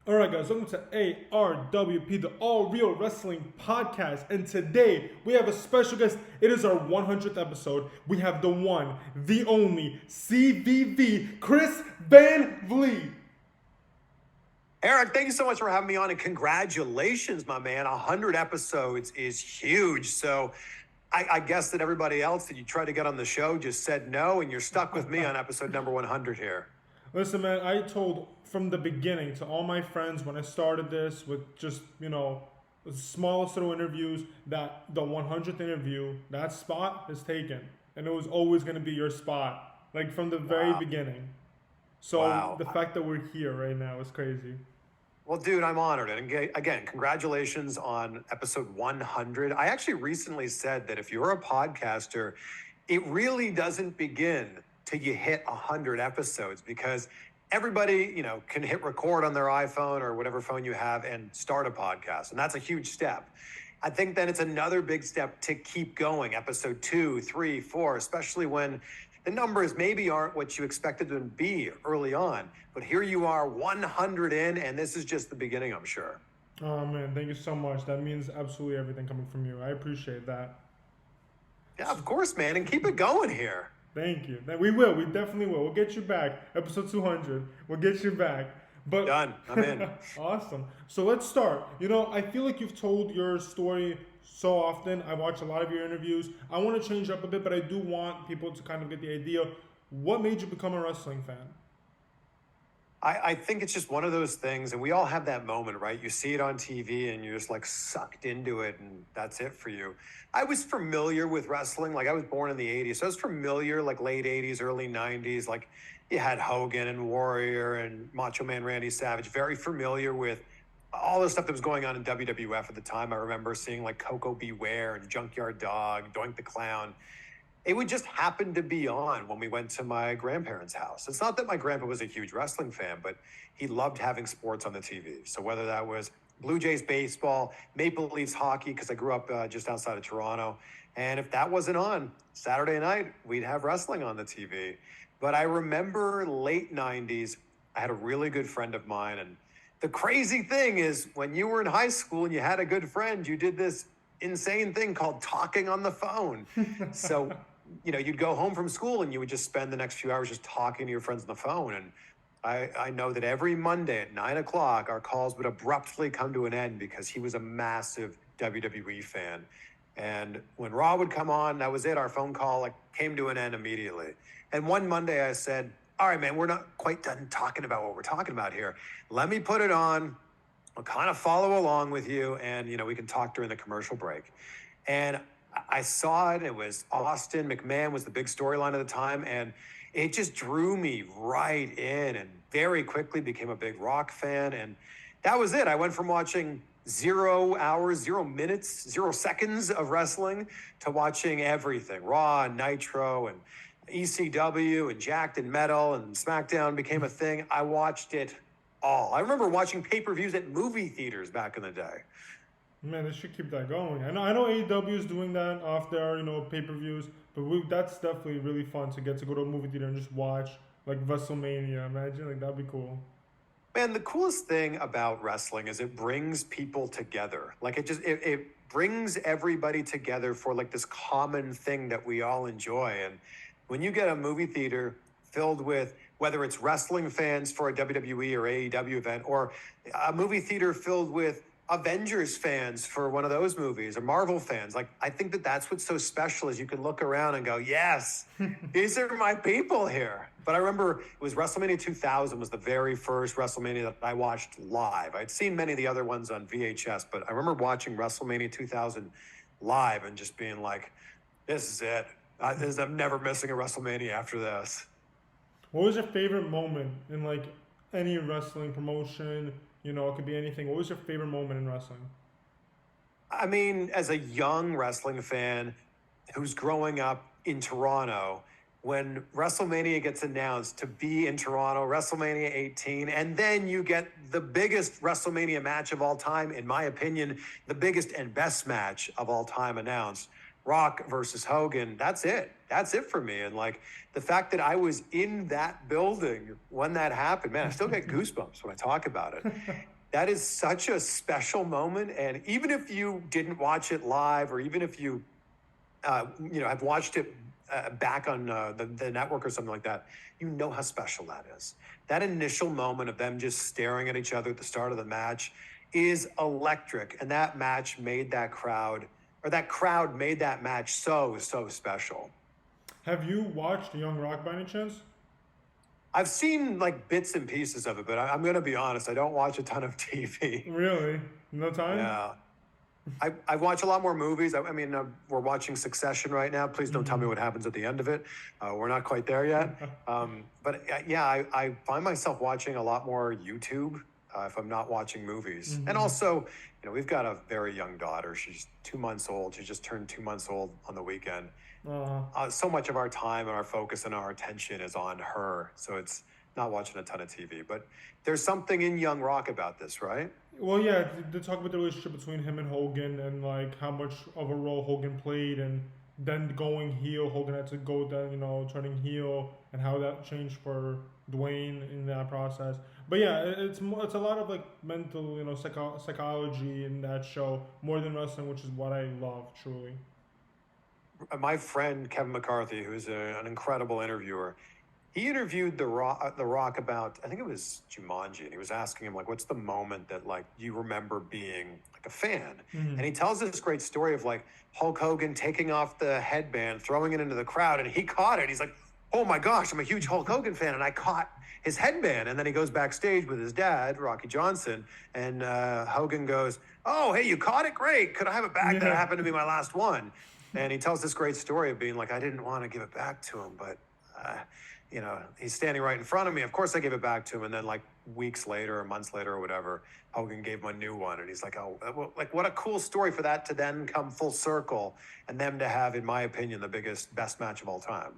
Alright guys, welcome to ARWP, the All Real Wrestling Podcast. And today, we have a special guest. It is our 100th episode. We have the one, the only, CVV, Chris Van Vliet. Eric, thank you so much for having me on, and congratulations, my man. 100 episodes is huge. So I guess that everybody else that you tried to get on the show just said no, and you're stuck with me on episode number 100 here. Listen, man, I told from the beginning to all my friends when I started this with just, the smallest little interviews that the 100th interview, that spot is taken. And it was always going to be your spot, like from the very beginning. So the fact that we're here right now is crazy. Well, dude, I'm honored. And again, congratulations on episode 100. I actually recently said that if you're a podcaster, it really doesn't begin till you hit 100 episodes, because everybody, can hit record on their iPhone or whatever phone you have and start a podcast. And that's a huge step. I think then it's another big step to keep going. Episode 2, 3, 4, especially when the numbers maybe aren't what you expected them to be early on. But here you are, 100 in, and this is just the beginning, I'm sure. Oh, man, thank you so much. That means absolutely everything coming from you. I appreciate that. Yeah, of course, man, and keep it going here. Thank you. We will. We definitely will. We'll get you back. Episode 200. We'll get you back. But done. I'm in. Awesome. So let's start. I feel like you've told your story so often. I watch a lot of your interviews. I want to change up a bit, but I do want people to kind of get the idea. What made you become a wrestling fan? I think it's just one of those things, and we all have that moment, right? You see it on TV and you're just like sucked into it, and that's it for you. I was familiar with wrestling. Like, I was born in the 80s, so I was familiar, like late 80s, early 90s. Like, you had Hogan and Warrior and Macho Man Randy Savage. Very familiar with all the stuff that was going on in WWF at the time. I remember seeing like Coco Beware and Junkyard Dog, Doink the Clown. It would just happen to be on when we went to my grandparents' house. It's not that my grandpa was a huge wrestling fan, but he loved having sports on the TV. So whether that was Blue Jays baseball, Maple Leafs hockey, because I grew up just outside of Toronto. And if that wasn't on Saturday night, we'd have wrestling on the TV. But I remember late 90s, I had a really good friend of mine. And the crazy thing is, when you were in high school and you had a good friend, you did this insane thing called talking on the phone. So, you'd go home from school and you would just spend the next few hours just talking to your friends on the phone. And I know that every Monday at 9 o'clock, our calls would abruptly come to an end because he was a massive WWE fan. And when Raw would come on, that was it. Our phone call came to an end immediately. And one Monday I said, all right, man, we're not quite done talking about what we're talking about here. Let me put it on. I'll kind of follow along with you, and, we can talk during the commercial break. And I saw it. It was Austin. McMahon was the big storyline at the time, and it just drew me right in, and very quickly became a big Rock fan. And that was it. I went from watching 0 hours, 0 minutes, 0 seconds of wrestling to watching everything. Raw and Nitro and ECW and Jacked and Metal, and SmackDown became a thing. I watched it all. I remember watching pay-per-views at movie theaters back in the day. Man, they should keep that going. I know AEW is doing that off their, pay-per-views, but that's definitely really fun to get to go to a movie theater and just watch, like, WrestleMania. Imagine, that'd be cool. Man, the coolest thing about wrestling is it brings people together. It brings everybody together for, this common thing that we all enjoy. And when you get a movie theater filled with, whether it's wrestling fans for a WWE or AEW event, or a movie theater filled with Avengers fans for one of those movies, or Marvel fans, I think that that's what's so special, is you can look around and go, yes, these are my people here. But I remember it was WrestleMania 2000 was the very first WrestleMania that I watched live. I'd seen many of the other ones on VHS, but I remember watching WrestleMania 2000 live and just being like, this is it. I'm never missing a WrestleMania after this. What was your favorite moment in, any wrestling promotion? It could be anything. What was your favorite moment in wrestling? I mean, as a young wrestling fan who's growing up in Toronto, when WrestleMania gets announced to be in Toronto, WrestleMania 18, and then you get the biggest WrestleMania match of all time, in my opinion, the biggest and best match of all time announced, Rock versus Hogan, that's it. That's it for me. And the fact that I was in that building when that happened, man, I still get goosebumps when I talk about it. That is such a special moment. And even if you didn't watch it live, or even if you, have watched it back on the network or something like that, you know how special that is. That initial moment of them just staring at each other at the start of the match is electric. And that match made that crowd, or that crowd made that match so, so special. Have you watched Young Rock by any chance? I've seen like bits and pieces of it, but I'm going to be honest, I don't watch a ton of TV. Really? No time? Yeah. I watch a lot more movies. I mean, we're watching Succession right now. Please don't tell me what happens at the end of it. We're not quite there yet. But yeah, I find myself watching a lot more YouTube if I'm not watching movies. And also, we've got a very young daughter. She's 2 months old. She just turned 2 months old on the weekend. So much of our time and our focus and our attention is on her. So it's not watching a ton of TV. But there's something in Young Rock about this, right? Well, yeah, they talk about the relationship between him and Hogan, and like how much of a role Hogan played, and then going heel, Hogan had to go down, turning heel, and how that changed for Dwayne in that process. But yeah, it's a lot of like mental, psychology in that show more than wrestling, which is what I love truly. My friend Kevin McCarthy, who's an incredible interviewer, he interviewed The Rock about, I think it was Jumanji, and he was asking him, like, what's the moment that, like, you remember being, like, a fan? And he tells this great story of, like, Hulk Hogan taking off the headband, throwing it into the crowd, and he caught it. He's like, oh, my gosh, I'm a huge Hulk Hogan fan, and I caught his headband. And then he goes backstage with his dad, Rocky Johnson, and Hogan goes, oh, hey, you caught it? Great. Could I have it back? Yeah. That happened to be my last one. And he tells this great story of being like, I didn't want to give it back to him, but... he's standing right in front of me. Of course, I gave it back to him. And then, like, weeks later or months later or whatever, Hogan gave him a new one. And he's like, oh, like, what a cool story for that to then come full circle and them to have, in my opinion, the best match of all time.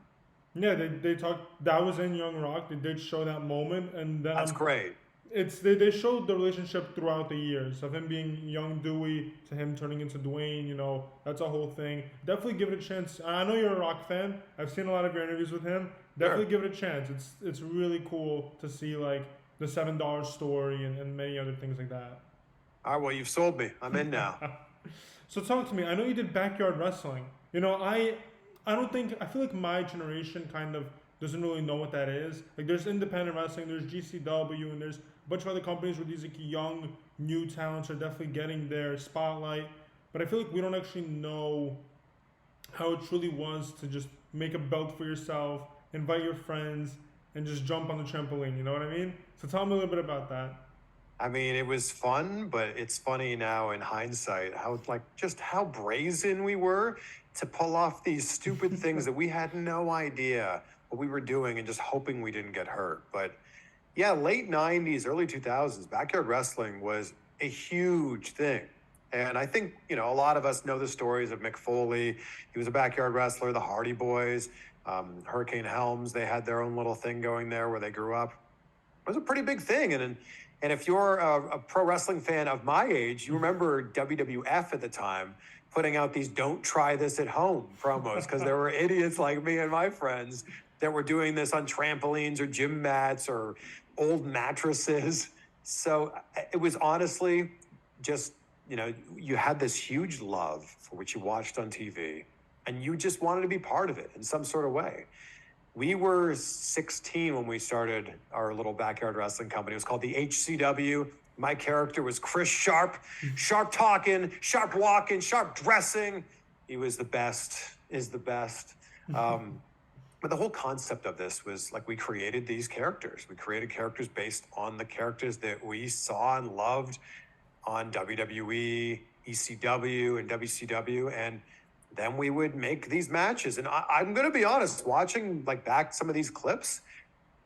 Yeah, they talked. That was in Young Rock. They did show that moment, and then That's great. They showed the relationship throughout the years of him being young Dewey to him turning into Dwayne. That's a whole thing. Definitely give it a chance. I know you're a Rock fan. I've seen a lot of your interviews with him. Definitely give it a chance. It's really cool to see like the $7 story and many other things like that. All right, well, you've sold me. I'm in now. So talk to me. I know you did backyard wrestling. I feel like my generation kind of doesn't really know what that is. Like, there's independent wrestling, there's GCW, and there's a bunch of other companies where these like young, new talents are definitely getting their spotlight. But I feel like we don't actually know how it truly was to just make a belt for yourself, invite your friends, and just jump on the trampoline. You know what I mean? So tell me a little bit about that. I mean, it was fun, but it's funny now in hindsight how brazen we were to pull off these stupid things that we had no idea what we were doing and just hoping we didn't get hurt. But yeah, late 90s, early 2000s, backyard wrestling was a huge thing. And I think, a lot of us know the stories of Mick Foley. He was a backyard wrestler, the Hardy Boys, Hurricane Helms. They had their own little thing going there where they grew up. It was a pretty big thing. And if you're a pro wrestling fan of my age, you remember WWF at the time putting out these "Don't try this at home" promos, because there were idiots like me and my friends that were doing this on trampolines or gym mats or old mattresses. So it was honestly just, you had this huge love for what you watched on TV, and you just wanted to be part of it in some sort of way. We were 16 when we started our little backyard wrestling company. It was called the HCW. My character was Chris Sharp. Sharp talking, sharp walking, sharp dressing. He was the best, is the best. But the whole concept of this was like, we created these characters. We created characters based on the characters that we saw and loved on WWE, ECW, and WCW. And then we would make these matches. And I'm going to be honest, watching like back some of these clips,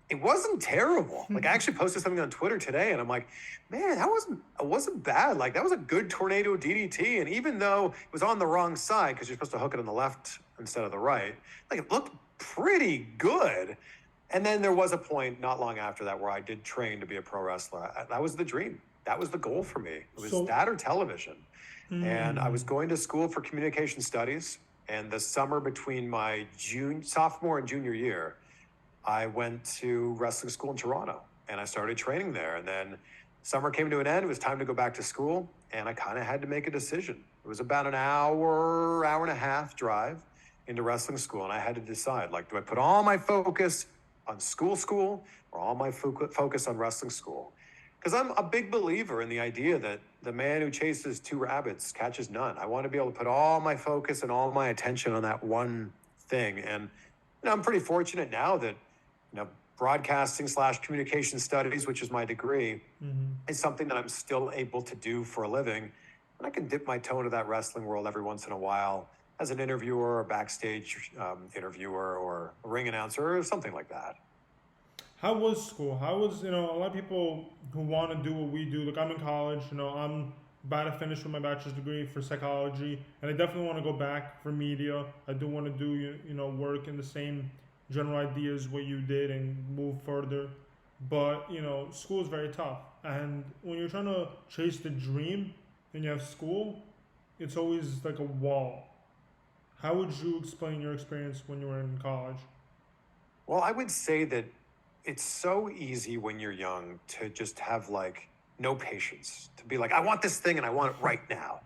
it wasn't terrible. Like, I actually posted something on Twitter today, and I'm like, man, it wasn't bad. Like, that was a good tornado DDT. And even though it was on the wrong side, because you're supposed to hook it on the left instead of the right, like, it looked pretty good. And then there was a point not long after that where I did train to be a pro wrestler. That was the dream. That was the goal for me. It was that or television. And I was going to school for communication studies. And the summer between my sophomore and junior year, I went to wrestling school in Toronto, and I started training there. And then Summer came to an end. It was time to go back to school, and I kind of had to make a decision. It was about an hour and a half drive into wrestling school, and I had to decide, like, do I put all my focus on school, or all my focus on wrestling school? Because I'm a big believer in the idea that the man who chases two rabbits catches none. I want to be able to put all my focus and all my attention on that one thing. And I'm pretty fortunate now that broadcasting / communication studies, which is my degree, is something that I'm still able to do for a living. And I can dip my toe into that wrestling world every once in a while as an interviewer or backstage interviewer or a ring announcer or something like that. How was school? How was, a lot of people who want to do what we do, like I'm in college, I'm about to finish with my bachelor's degree for psychology, and I definitely want to go back for media. I do want to do, work in the same general ideas what you did and move further. But, school is very tough. And when you're trying to chase the dream and you have school, it's always like a wall. How would you explain your experience when you were in college? Well, I would say that it's so easy when you're young to just have like no patience, to be like, I want this thing and I want it right now.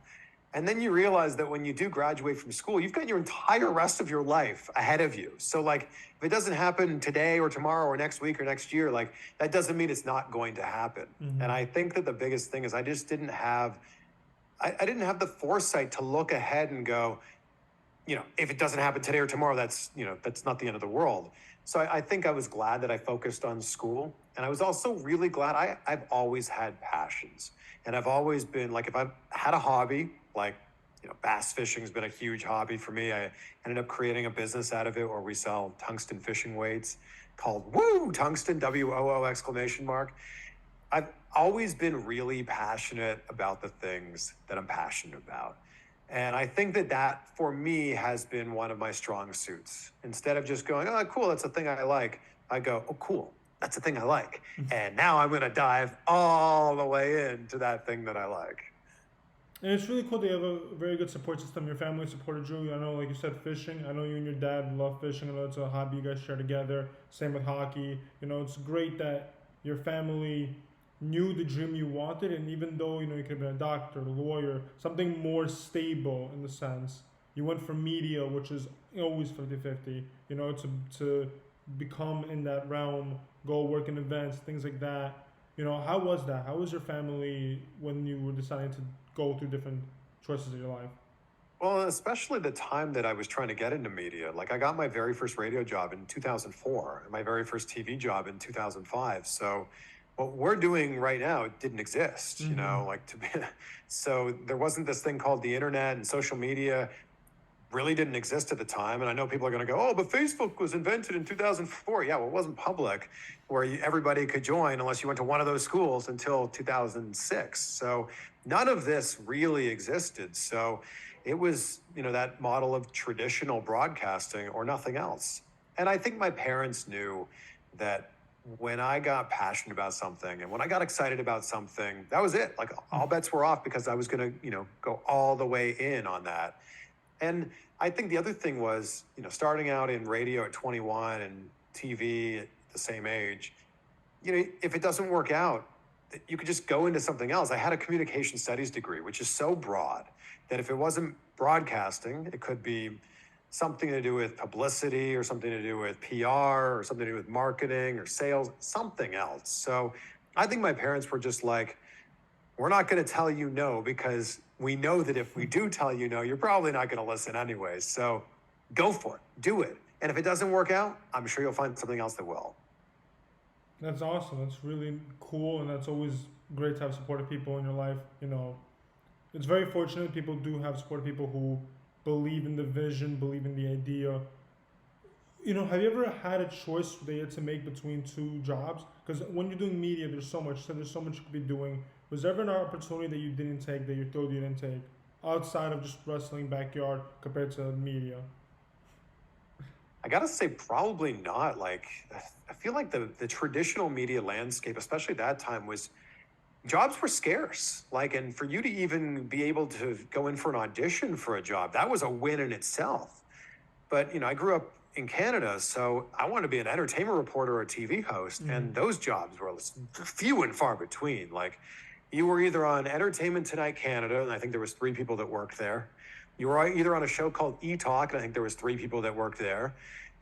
And then you realize that when you do graduate from school, you've got your entire rest of your life ahead of you. So like, if it doesn't happen today or tomorrow or next week or next year, like that doesn't mean it's not going to happen. And I think that the biggest thing is I just didn't have, I didn't have the foresight to look ahead and go, if it doesn't happen today or tomorrow, that's not the end of the world. So I think I was glad that I focused on school. And I was also really glad I've always had passions. And I've always been like, if I've had a hobby, like, bass fishing has been a huge hobby for me. I ended up creating a business out of it where we sell tungsten fishing weights called Woo Tungsten, WOO ! I've always been really passionate about the things that I'm passionate about. And I think that for me has been one of my strong suits. Instead of just going, oh, cool, that's a thing I like, I go, oh, cool, that's a thing I like. And now I'm going to dive all the way into that thing that I like. And it's really cool that you have a very good support system. Your family supported you. I know, like you said, fishing. I know you and your dad love fishing. I know it's a hobby you guys share together. Same with hockey. It's great that your family knew the dream you wanted, and even though you could have been a doctor, a lawyer, something more stable in the sense, you went for media, which is always 50-50, to become in that realm, go work in events, things like that. How was that? How was your family when you were deciding to go through different choices in your life? Well, especially the time that I was trying to get into media. Like I got my very first radio job in 2004 and my very first TV job in 2005. So what we're doing right now didn't exist, so there wasn't this thing called the internet, and social media really didn't exist at the time. And I know people are going to go, oh, but Facebook was invented in 2004. Yeah, well, it wasn't public where everybody could join unless you went to one of those schools until 2006. So none of this really existed. So it was, that model of traditional broadcasting or nothing else. And I think my parents knew that when I got passionate about something and when I got excited about something, that was it. Like all bets were off because I was going to, go all the way in on that. And I think the other thing was, starting out in radio at 21 and TV at the same age, if it doesn't work out, you could just go into something else. I had a communication studies degree, which is so broad that if it wasn't broadcasting, it could be something to do with publicity or something to do with PR or something to do with marketing or sales, something else. So I think my parents were just like, we're not going to tell you no because we know that if we do tell you no, you're probably not going to listen anyway. So go for it, do it. And if it doesn't work out, I'm sure you'll find something else that will. That's awesome. That's really cool. And that's always great to have supportive people in your life. It's very fortunate people do have supportive people who believe in the vision, believe in the idea. Have you ever had a choice that you had to make between two jobs? Because when you're doing media, there's so much you could be doing. Was there ever an opportunity that you didn't take, that you thought you didn't take, outside of just wrestling backyard compared to media? I gotta say, probably not. Like, I feel like the traditional media landscape, especially at that time, jobs were scarce. Like, and for you to even be able to go in for an audition for a job, that was a win in itself. But, I grew up in Canada, so I wanted to be an entertainment reporter or a TV host, and those jobs were few and far between. Like, you were either on Entertainment Tonight Canada, and I think there was 3 people that worked there. You were either on a show called E-Talk, and I think there was 3 people that worked there.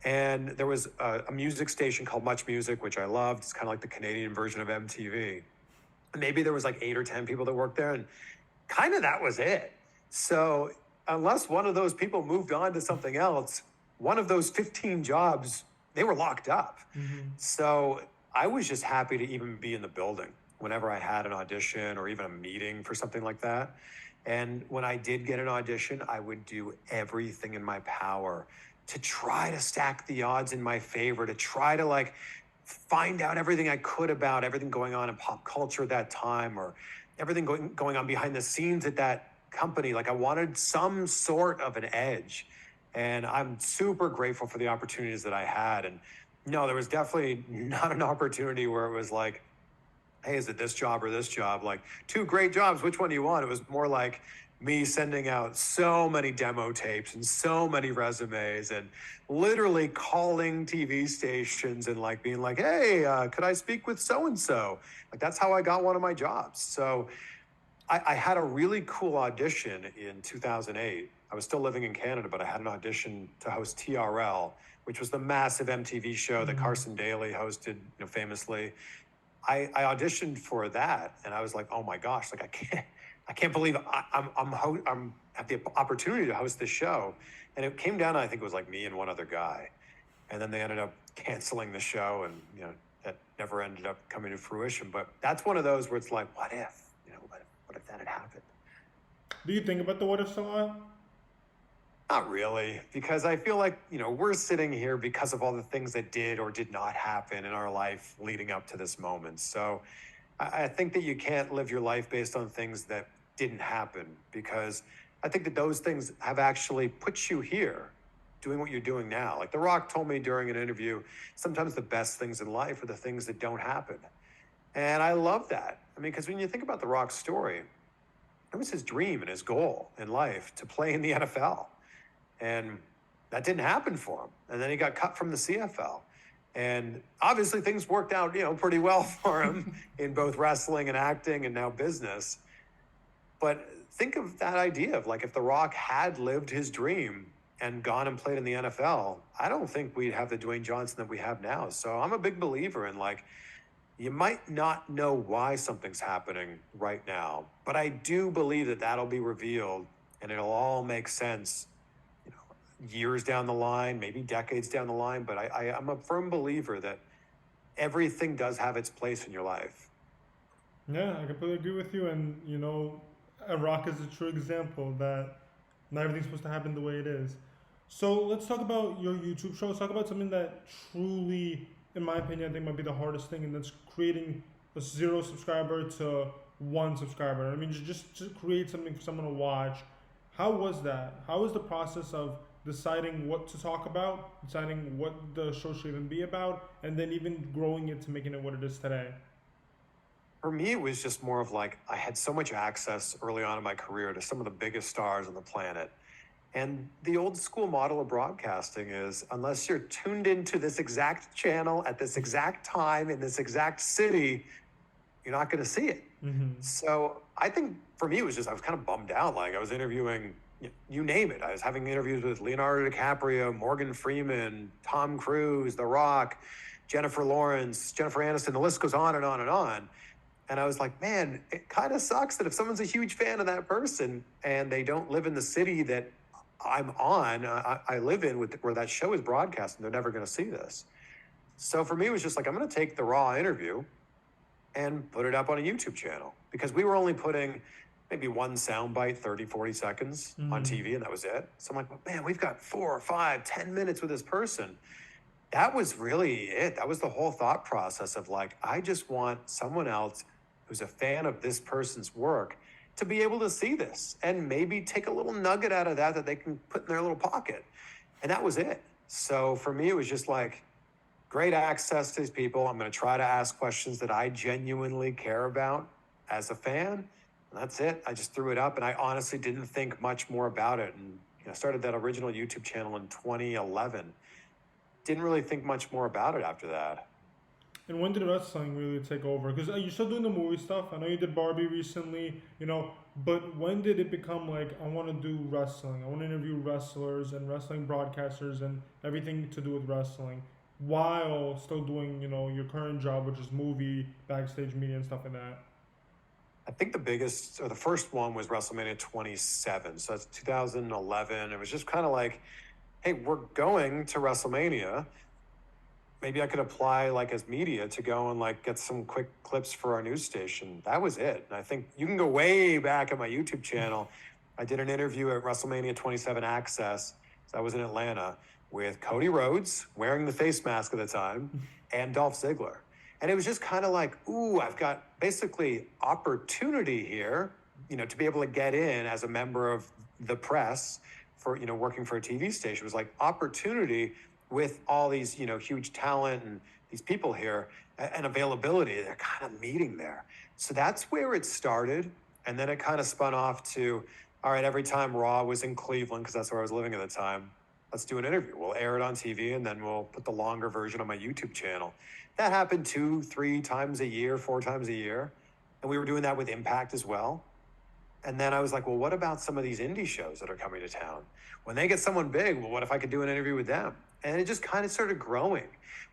And there was a music station called Much Music, which I loved. It's kind of like the Canadian version of MTV. And maybe there was like 8 or 10 people that worked there, and kind of that was it. So unless one of those people moved on to something else, one of those 15 jobs, they were locked up. So I was just happy to even be in the building whenever I had an audition or even a meeting for something like that. And when I did get an audition, I would do everything in my power to try to stack the odds in my favor, to try to like find out everything I could about everything going on in pop culture at that time, or everything going on behind the scenes at that company. Like, I wanted some sort of an edge. And I'm super grateful for the opportunities that I had. And no, there was definitely not an opportunity where it was like, hey, is it this job or this job? Like, 2 great jobs, which one do you want? It was more like me sending out so many demo tapes and so many resumes, and literally calling TV stations and like being like, hey, could I speak with so-and-so? Like, that's how I got one of my jobs. So I had a really cool audition in 2008. I was still living in Canada, but I had an audition to host TRL, which was the massive MTV show that Carson Daly hosted, famously. I auditioned for that, and I was like, oh my gosh, like, I can't believe I'm at the opportunity to host this show. And it came down to, I think it was like me and one other guy. And then they ended up canceling the show, and that never ended up coming to fruition. But that's one of those where it's like, what if? What if that had happened? Do you think about the what ifs a lot? Not really, because I feel like, we're sitting here because of all the things that did or did not happen in our life leading up to this moment. So I think that you can't live your life based on things that didn't happen, because I think that those things have actually put you here doing what you're doing now. Like The Rock told me during an interview, sometimes the best things in life are the things that don't happen. And I love that. I mean, because when you think about The Rock's story, it was his dream and his goal in life to play in the NFL. And that didn't happen for him. And then he got cut from the CFL. And obviously things worked out, pretty well for him in both wrestling and acting and now business. But think of that idea of like, if The Rock had lived his dream and gone and played in the NFL, I don't think we'd have the Dwayne Johnson that we have now. So I'm a big believer in like, you might not know why something's happening right now, but I do believe that that'll be revealed and it'll all make sense, years down the line, maybe decades down the line. But I'm a firm believer that everything does have its place in your life. Yeah, I completely agree with you. And, a Rock is a true example that not everything's supposed to happen the way it is. So let's talk about your YouTube show. Let's talk about something that truly, in my opinion, I think might be the hardest thing, and that's creating a 0 subscriber to 1 subscriber. I mean, just to create something for someone to watch. How was that? How was the process of deciding what to talk about, deciding what the show should even be about, and then even growing it to making it what it is today? For me, it was just more of like, I had so much access early on in my career to some of the biggest stars on the planet. And the old school model of broadcasting is, unless you're tuned into this exact channel at this exact time in this exact city, you're not going to see it. So I think for me, it was just, I was kind of bummed out. Like, I was interviewing, you name it. I was having interviews with Leonardo DiCaprio, Morgan Freeman, Tom Cruise, The Rock, Jennifer Lawrence, Jennifer Aniston. The list goes on and on and on. And I was like, man, it kind of sucks that if someone's a huge fan of that person and they don't live in the city that I'm on, I live in, where that show is broadcast, and they're never going to see this. So for me, it was just like, I'm going to take the raw interview and put it up on a YouTube channel, because we were only putting maybe one soundbite, 30, 40 seconds on TV, and that was it. So I'm like, well, man, we've got 4 or 5, 10 minutes with this person. That was really it. That was the whole thought process of like, I just want someone else who's a fan of this person's work to be able to see this and maybe take a little nugget out of that they can put in their little pocket. And that was it. So for me, it was just like, great access to these people. I'm going to try to ask questions that I genuinely care about as a fan. And that's it. I just threw it up, and I honestly didn't think much more about it. And I started that original YouTube channel in 2011. didn't really think much more about it after that. And when did wrestling really take over? Because you're still doing the movie stuff. I know you did Barbie recently, but when did it become like, I want to do wrestling? I want to interview wrestlers and wrestling broadcasters and everything to do with wrestling while still doing, your current job, which is movie, backstage media, and stuff like that? I think the first one was WrestleMania 27. So that's 2011. It was just kind of like, hey, we're going to WrestleMania. Maybe I could apply like as media to go and like get some quick clips for our news station. That was it. And I think you can go way back at my YouTube channel. I did an interview at WrestleMania 27 Access. So I was in Atlanta with Cody Rhodes wearing the face mask at the time and Dolph Ziggler. And it was just kind of like, ooh, I've got basically opportunity here, to be able to get in as a member of the press for, working for a TV station. It was like opportunity with all these, huge talent and these people here and availability. They're kind of meeting there. So that's where it started. And then it kind of spun off to, all right, every time Raw was in Cleveland, because that's where I was living at the time, let's do an interview. We'll air it on TV and then we'll put the longer version on my YouTube channel. That happened 2-3 times a year, 4 times a year. And we were doing that with Impact as well. And then I was like, well, what about some of these indie shows that are coming to town? When they get someone big, well, what if I could do an interview with them? And it just kind of started growing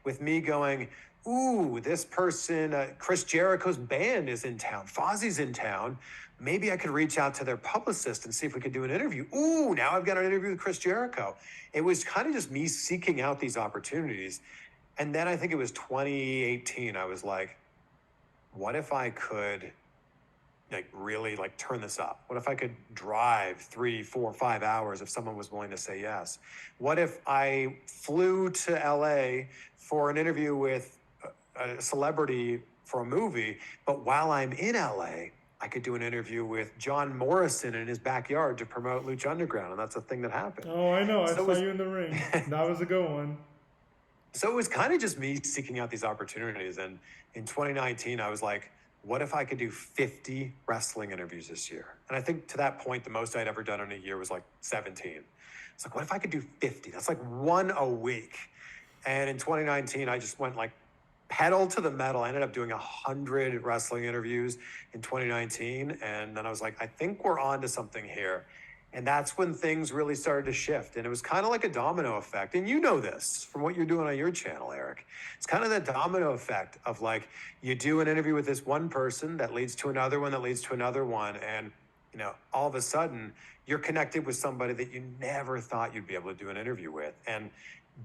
with me going, ooh, this person, Chris Jericho's band is in town. Fozzie's in town. Maybe I could reach out to their publicist and see if we could do an interview. Ooh, now I've got an interview with Chris Jericho. It was kind of just me seeking out these opportunities. And then I think it was 2018. I was like, what if I could really turn this up? What if I could drive 3, 4, 5 hours if someone was willing to say yes? What if I flew to LA for an interview with a celebrity for a movie, but while I'm in LA, I could do an interview with John Morrison in his backyard to promote Lucha Underground, and that's a thing that happened. Oh, I know. I saw you in the ring. That was a good one. So it was kind of just me seeking out these opportunities. And in 2019, I was like, what if I could do 50 wrestling interviews this year? And I think to that point, the most I'd ever done in a year was like 17. It's like, what if I could do 50? That's like one a week. And in 2019, I just went like pedal to the metal. I ended up doing 100 wrestling interviews in 2019. And then I was like, I think we're on to something here. And that's when things really started to shift. And it was kind of like a domino effect. And you know this from what you're doing on your channel, Eric. It's kind of the domino effect of like, you do an interview with this one person that leads to another one, that leads to another one. And, all of a sudden you're connected with somebody that you never thought you'd be able to do an interview with. And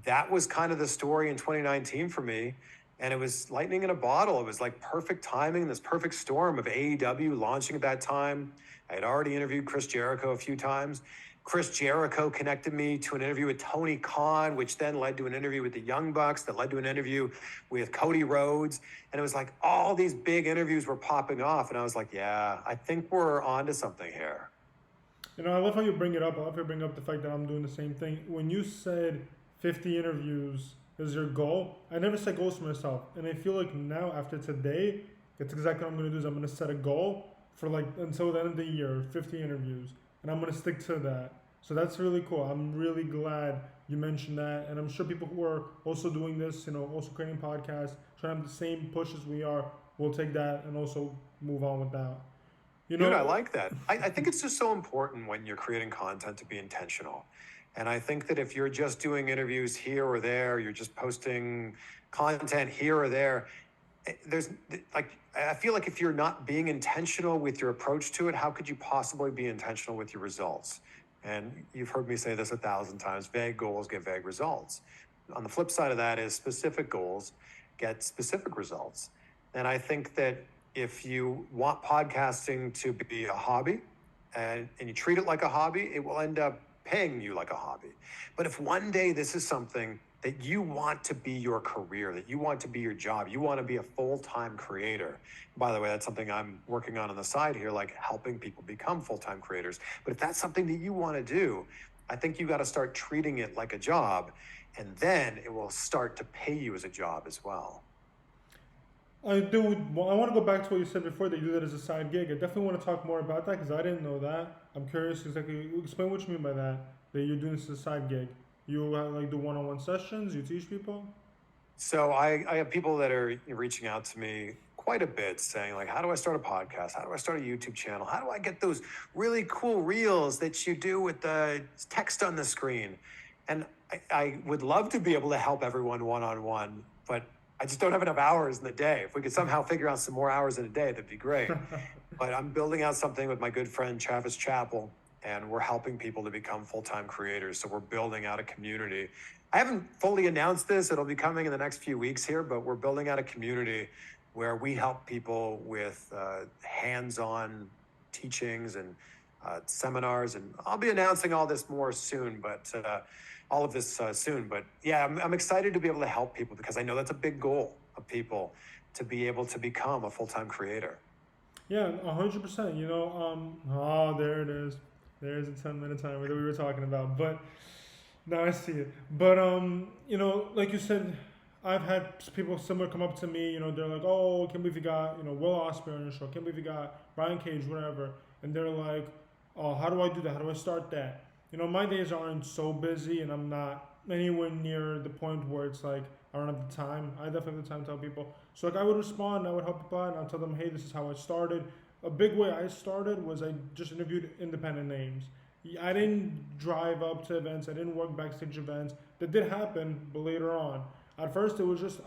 that was kind of the story in 2019 for me. And it was lightning in a bottle. It was like perfect timing, this perfect storm of AEW launching at that time. I had already interviewed Chris Jericho a few times. Chris Jericho connected me to an interview with Tony Khan, which then led to an interview with the Young Bucks, that led to an interview with Cody Rhodes. And it was like all these big interviews were popping off. And I was like, yeah, I think we're onto something here. I love how you bring it up. I love how you bring up the fact that I'm doing the same thing. When you said 50 interviews is your goal, I never set goals for myself. And I feel like now, after today, that's exactly what I'm going to do. Is I'm going to set a goal for until the end of the year, 50 interviews. And I'm going to stick to that. So that's really cool. I'm really glad you mentioned that. And I'm sure people who are also doing this, also creating podcasts, trying to have the same push as we are, will take that and also move on with that. Dude, I like that. I think it's just so important when you're creating content to be intentional. And I think that if you're just doing interviews here or there, you're just posting content here or there, I feel like if you're not being intentional with your approach to it, how could you possibly be intentional with your results? And you've heard me say this 1,000 times, vague goals get vague results. On the flip side of that is specific goals get specific results. And I think that if you want podcasting to be a hobby and you treat it like a hobby, it will end up paying you like a hobby. But if one day this is something that you want to be your career, that you want to be your job, you want to be a full-time creator. By the way, that's something I'm working on the side here, like helping people become full-time creators. But if that's something that you want to do, I think you got to start treating it like a job, and then it will start to pay you as a job as well. I want to go back to what you said before, that you do that as a side gig. I definitely want to talk more about that because I didn't know that. I'm curious exactly. Explain what you mean by that you're doing this as a side gig. You like do one-on-one sessions? You teach people? So I have people that are reaching out to me quite a bit saying like, how do I start a podcast? How do I start a YouTube channel? How do I get those really cool reels that you do with the text on the screen? And I would love to be able to help everyone one-on-one, but I just don't have enough hours in the day. If we could somehow figure out some more hours in a day, that'd be great. But I'm building out something with my good friend Travis Chappell, and we're helping people to become full-time creators. So we're building out a community. I haven't fully announced this. It'll be coming in the next few weeks here, but we're building out a community where we help people with hands-on teachings and seminars. And I'll be announcing all this more soon, but all of this soon. But yeah, I'm excited to be able to help people because I know that's a big goal of people to be able to become a full-time creator. Yeah, 100%. You know, oh, there it is. There's a 10-minute timer that we were talking about. But now I see it. But you know, like you said, I've had people similar come up to me. You know, they're like, "Oh, can't believe you got Will Ospreay on your show. Can't believe you got Brian Cage, whatever." And they're like, "Oh, how do I do that? How do I start that?" You know, my days aren't so busy, and I'm not anywhere near the point where it's like I don't have the time. I definitely have the time to tell people. So like I would respond, I would help people out, and I'll tell them, "Hey, this is how I started." A big way I started was I just interviewed independent names. I didn't drive up to events. I didn't work backstage events. That did happen, but later on. At first, it was just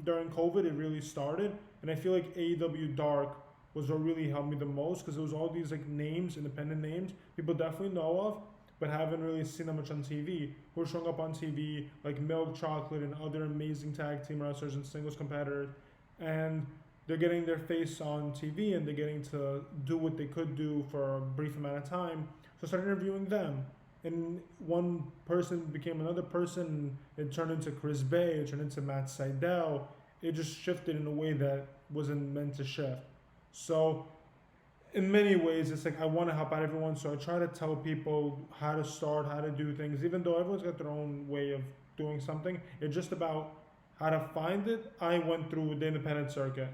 during COVID, it really started. And I feel like AEW Dark was what really helped me the most because it was all these like names, independent names, people definitely know of, but haven't really seen that much on TV. Who are showing up on TV, like Milk Chocolate and other amazing tag team wrestlers and singles competitors. And they're getting their face on TV and they're getting to do what they could do for a brief amount of time. So I started interviewing them. And one person became another person. It turned into Chris Bay. It turned into Matt Sydal. It just shifted in a way that wasn't meant to shift. So in many ways, it's like I want to help out everyone. So I try to tell people how to start, how to do things. Even though everyone's got their own way of doing something, it's just about how to find it. I went through the independent circuit.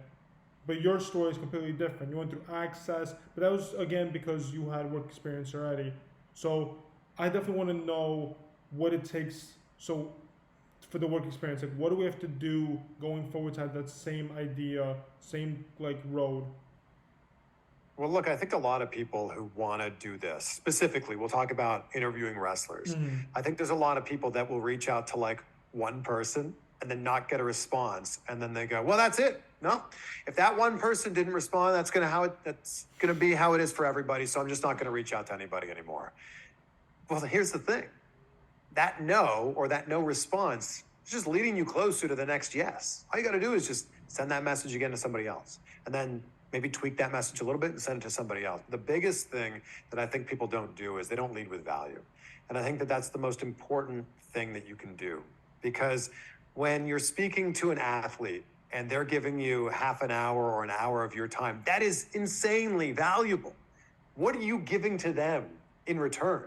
But your story is completely different. You went through Access, but that was, again, because you had work experience already. So I definitely want to know what it takes. So for the work experience, like what do we have to do going forward to have that same idea, same like road? Well, look, I think a lot of people who want to do this, specifically, we'll talk about interviewing wrestlers. I think there's a lot of people that will reach out to like one person and then not get a response. And then they go, well, that's it. No, if that one person didn't respond, that's going to be how it is for everybody. So I'm just not going to reach out to anybody anymore. Well, here's the thing. That no response is just leading you closer to the next yes. All you got to do is just send that message again to somebody else. And then maybe tweak that message a little bit and send it to somebody else. The biggest thing that I think people don't do is they don't lead with value. And I think that that's the most important thing that you can do. Because when you're speaking to an athlete and they're giving you half an hour or an hour of your time, that is insanely valuable. What are you giving to them in return?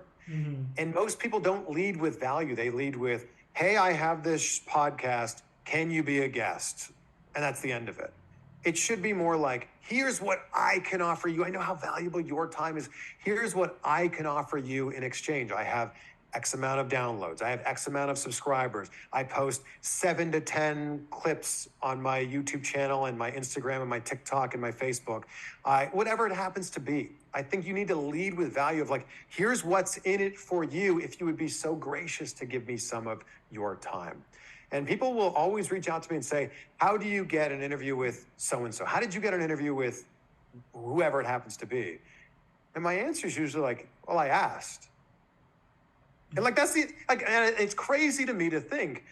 And most people don't lead with value. They lead with, hey, I have this podcast. Can you be a guest? And that's the end of it. It should be more like, here's what I can offer you. I know how valuable your time is. Here's what I can offer you in exchange. I have X amount of downloads. I have X amount of subscribers. I post 7 to 10 clips on my YouTube channel and my Instagram and my TikTok and my Facebook. Whatever it happens to be. I think you need to lead with value of like, here's what's in it for you if you would be so gracious to give me some of your time. And people will always reach out to me and say, how do you get an interview with so-and-so? How did you get an interview with whoever it happens to be? And my answer is usually like, well, I asked. And like, and it's crazy to me to think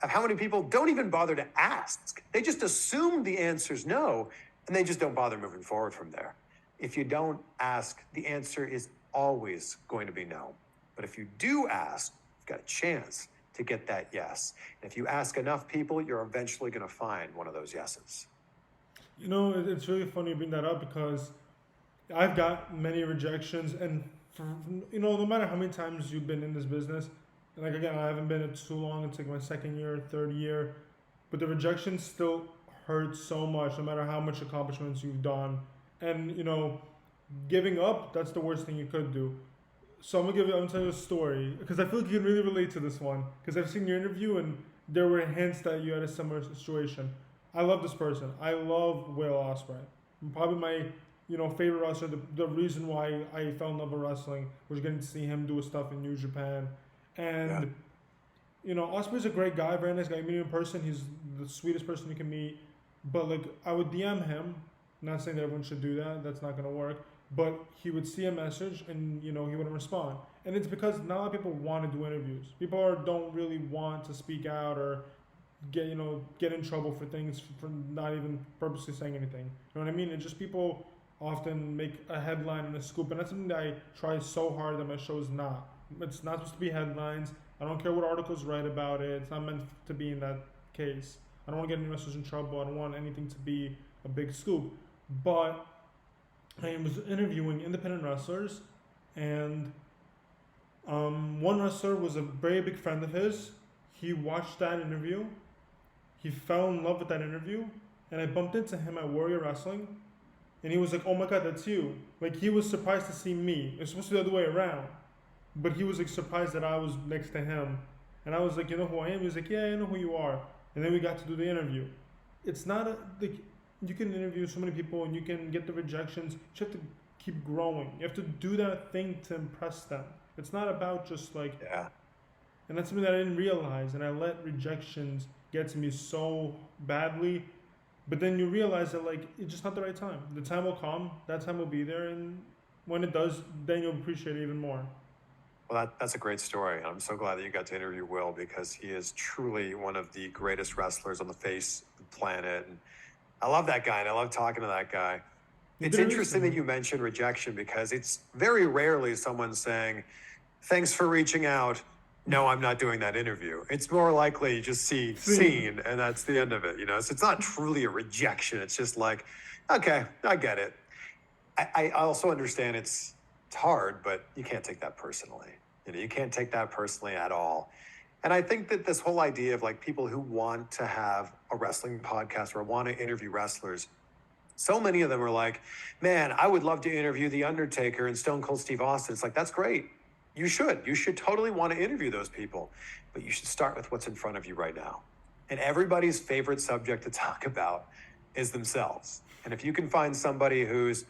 of how many people don't even bother to ask. They just assume the answer's no, and they just don't bother moving forward from there. If you don't ask, the answer is always going to be no. But if you do ask, you've got a chance to get that yes. And if you ask enough people, you're eventually going to find one of those yeses. You know, it's really funny you bring that up because I've got many rejections, and no matter how many times you've been in this business, and like again, I haven't been in too long. It's like my second year, third year, but the rejections still hurt so much, no matter how much accomplishments you've done. And giving up, that's the worst thing you could do. So I'm gonna tell you a story because I feel like you can really relate to this one because I've seen your interview and there were hints that you had a similar situation. I love this person. I love Will Ospreay. Probably my favorite wrestler. The reason why I fell in love with wrestling was getting to see him do his stuff in New Japan, Yeah. and Ospreay's a great guy, very nice guy. You meet him in person, he's the sweetest person you can meet. But like I would DM him, not saying that everyone should do that. That's not gonna work. But he would see a message and he wouldn't respond. And it's because not a lot of people want to do interviews. Don't really want to speak out or get in trouble for things for not even purposely saying anything. You know what I mean? It's just people often make a headline and a scoop, and that's something that I try so hard that my show is not. It's not supposed to be headlines. I don't care what articles write about it. It's not meant to be in that case. I don't want to get any wrestlers in trouble. I don't want anything to be a big scoop. But I was interviewing independent wrestlers, and one wrestler was a very big friend of his. He watched that interview. He fell in love with that interview, and I bumped into him at Warrior Wrestling, and he was like, "Oh my God, that's you!" Like he was surprised to see me. It was supposed to be the other way around, but he was like surprised that I was next to him, and I was like, "You know who I am?" He was like, "Yeah, I know who you are." And then we got to do the interview. It's not like you can interview so many people and you can get the rejections. You have to keep growing. You have to do that thing to impress them. It's not about just like, Yeah. and that's something that I didn't realize. And I let rejections get to me so badly. But then you realize that like it's just not the right time. The time will come. That time will be there, and when it does, then you'll appreciate it even more. Well, that's a great story. I'm so glad that you got to interview Will because he is truly one of the greatest wrestlers on the face of the planet. And I love that guy, and I love talking to that guy. It's interesting that you mentioned rejection because it's very rarely someone saying, "Thanks for reaching out. No, I'm not doing that interview." It's more likely you just see seen, and that's the end of it. So it's not truly a rejection. It's just like, okay, I get it. I also understand it's hard, but you can't take that personally. You can't take that personally at all. And I think that this whole idea of like people who want to have a wrestling podcast or want to interview wrestlers, so many of them are like, "Man, I would love to interview The Undertaker and Stone Cold Steve Austin." It's like, that's great. You should totally want to interview those people, but you should start with what's in front of you right now. And everybody's favorite subject to talk about is themselves. And if you can find somebody who's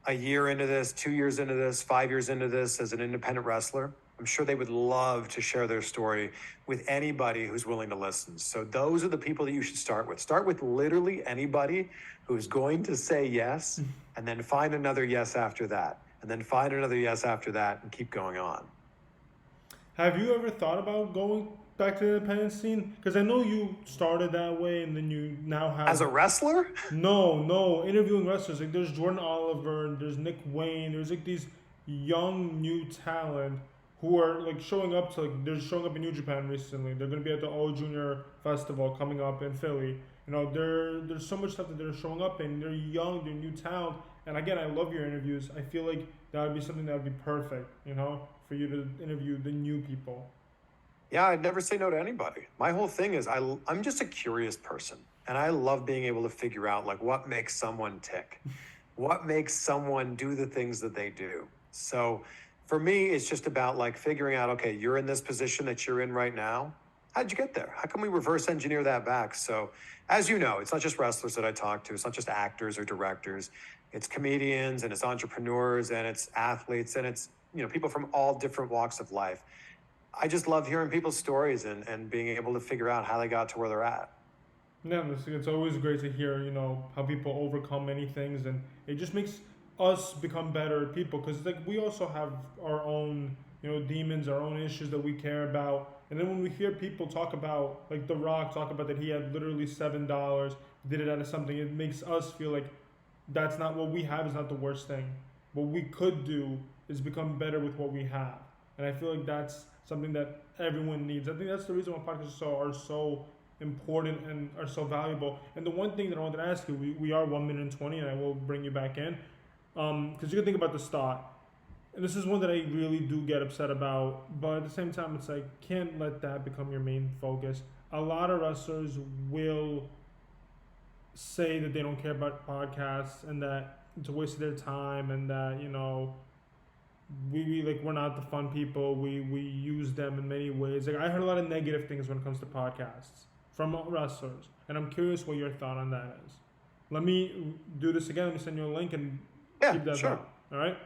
a year into this, 2 years into this, 5 years into this as an independent wrestler, I'm sure they would love to share their story with anybody who's willing to listen. So those are the people that you should start with. Start with literally anybody who's going to say yes, and then find another yes after that, and then find another yes after that, and keep going on. Have you ever thought about going back to the independent scene? Because I know you started that way, and then you now have as a wrestler. No, interviewing wrestlers. Like there's Jordan Oliver, there's Nick Wayne, there's like these young new talent who are like showing up they're showing up in New Japan recently. They're gonna be at the All Junior Festival coming up in Philly. There's so much stuff that they're showing up in. They're young, they're new talent. And again, I love your interviews. I feel like that would be something that would be perfect, for you to interview the new people. Yeah, I'd never say no to anybody. My whole thing is I'm just a curious person, and I love being able to figure out like what makes someone tick, what makes someone do the things that they do. So for me, it's just about like figuring out, okay, you're in this position that you're in right now. How'd you get there? How can we reverse engineer that back? So as you know, it's not just wrestlers that I talk to. It's not just actors or directors. It's comedians and it's entrepreneurs and it's athletes and it's, people from all different walks of life. I just love hearing people's stories and being able to figure out how they got to where they're at. Yeah, it's always great to hear, how people overcome many things, and it just makes us become better people, because like we also have our own demons, our own issues that we care about. And then when we hear people talk about, like The Rock talk about that he had literally $7, did it out of something, it makes us feel like that's not what we have, is not the worst thing. What we could do is become better with what we have. And I feel like that's something that everyone needs. I think that's the reason why podcasts are so important and are so valuable. And the one thing that I wanted to ask you, we are 1 minute and 20, and I will bring you back in. Because you can think about the start. And this is one that I really do get upset about. But at the same time, it's like, can't let that become your main focus. A lot of wrestlers will say that they don't care about podcasts and that it's a waste of their time and that, we're not the fun people. We use them in many ways. Like I heard a lot of negative things when it comes to podcasts from wrestlers, and I'm curious what your thought on that is. Let me do this again. Let me send you a link and keep that sure. down. All right.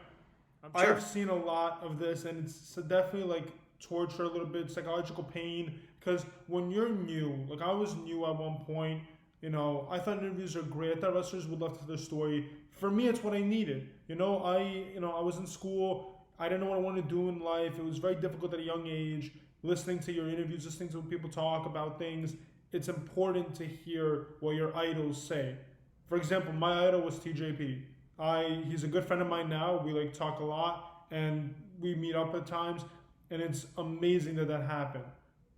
Sure. I've seen a lot of this, and it's definitely like torture, a little bit psychological pain. Because when you're new, like I was new at one point, I thought interviews are great. I thought wrestlers would love to tell their story. For me, it's what I needed. I was in school. I didn't know what I wanted to do in life. It was very difficult at a young age. Listening to your interviews, listening to when people talk about things, it's important to hear what your idols say. For example, my idol was TJP. He's a good friend of mine now. We like talk a lot and we meet up at times, and it's amazing that happened.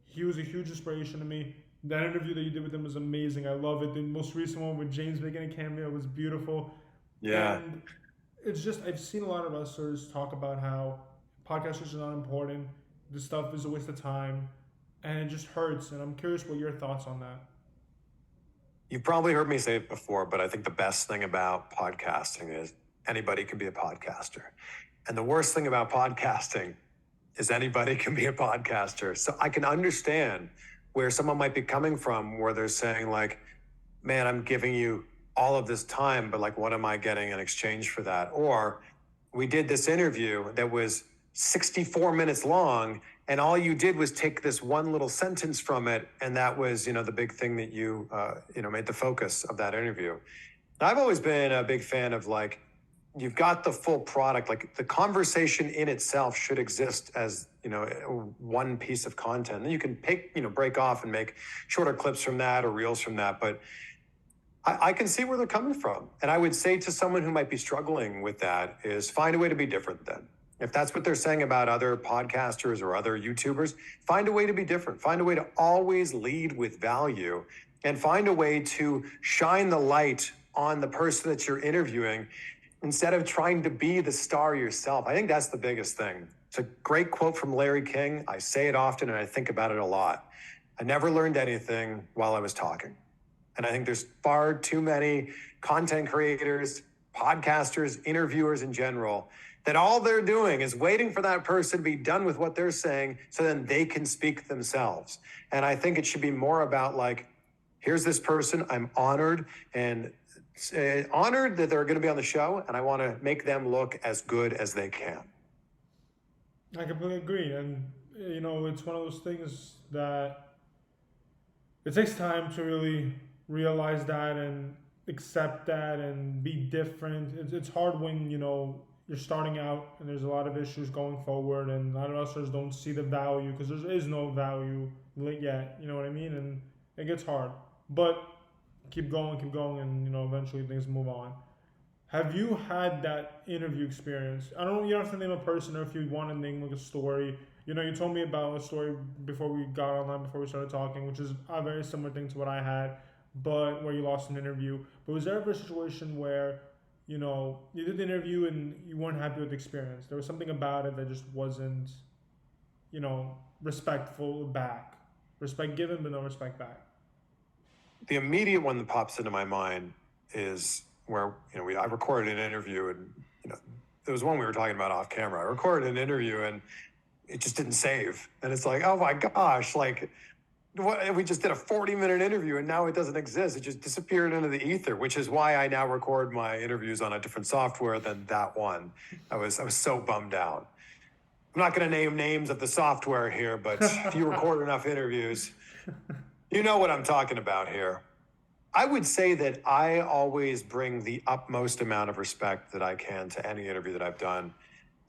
He was a huge inspiration to me. That interview that you did with him was amazing. I love it. The most recent one with James making a cameo was beautiful. Yeah. And it's just I've seen a lot of wrestlers talk about how podcasters are not important. This stuff is a waste of time, and it just hurts. And I'm curious what your thoughts on that. You've probably heard me say it before, but I think the best thing about podcasting is anybody can be a podcaster. And the worst thing about podcasting is anybody can be a podcaster. So I can understand where someone might be coming from, where they're saying like, man, I'm giving you all of this time, but like, what am I getting in exchange for that? Or we did this interview that was 64 minutes long, and all you did was take this one little sentence from it, and that was, the big thing that you, made the focus of that interview. I've always been a big fan of like, you've got the full product, like the conversation in itself should exist as, one piece of content. Then you can break off and make shorter clips from that or reels from that. But I can see where they're coming from. And I would say to someone who might be struggling with that is find a way to be different then. If that's what they're saying about other podcasters or other YouTubers, find a way to be different. Find a way to always lead with value, and find a way to shine the light on the person that you're interviewing instead of trying to be the star yourself. I think that's the biggest thing. It's a great quote from Larry King. I say it often and I think about it a lot. I never learned anything while I was talking. And I think there's far too many content creators, podcasters, interviewers in general, that all they're doing is waiting for that person to be done with what they're saying so then they can speak themselves. And I think it should be more about like, here's this person, I'm honored and honored that they're going to be on the show, and I want to make them look as good as they can. I completely agree. And, it's one of those things that it takes time to really realize that and accept that and be different. It's hard when, you're starting out and there's a lot of issues going forward, and a lot of wrestlers don't see the value because there is no value yet. You know what I mean? And it gets hard. But keep going, and eventually things move on. Have you had that interview experience? I don't know, you don't have to name a person, or if you want to name like a story. You told me about a story before we got online, before we started talking, which is a very similar thing to what I had, but where you lost an interview. But was there ever a situation where, you did the interview and you weren't happy with the experience? There was something about it that just wasn't, respectful back. Respect given, but no respect back. The immediate one that pops into my mind is where, I recorded an interview, and, there was one we were talking about off camera. I recorded an interview and it just didn't save. And it's like, oh my gosh, like we just did a 40-minute interview and now it doesn't exist. It just disappeared into the ether, which is why I now record my interviews on a different software than that one. I was so bummed out. I'm not going to name names of the software here, but if you record enough interviews, you know what I'm talking about here. I would say that I always bring the utmost amount of respect that I can to any interview that I've done.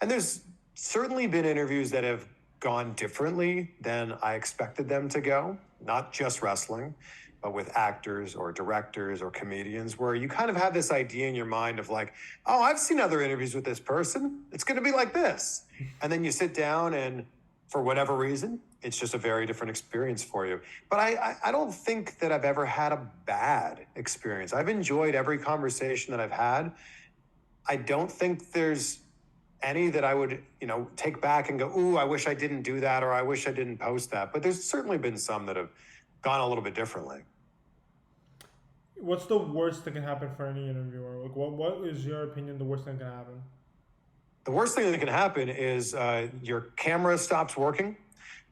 And there's certainly been interviews that have gone differently than I expected them to go, not just wrestling, but with actors or directors or comedians, where you kind of have this idea in your mind of like, oh, I've seen other interviews with this person. It's going to be like this. And then you sit down and for whatever reason, it's just a very different experience for you. But I don't think that I've ever had a bad experience. I've enjoyed every conversation that I've had. I don't think there's any that I would, take back and go, ooh, I wish I didn't do that, or I wish I didn't post that. But there's certainly been some that have gone a little bit differently. What's the worst that can happen for any interviewer? Like, what is your opinion the worst thing that can happen? The worst thing that can happen is your camera stops working,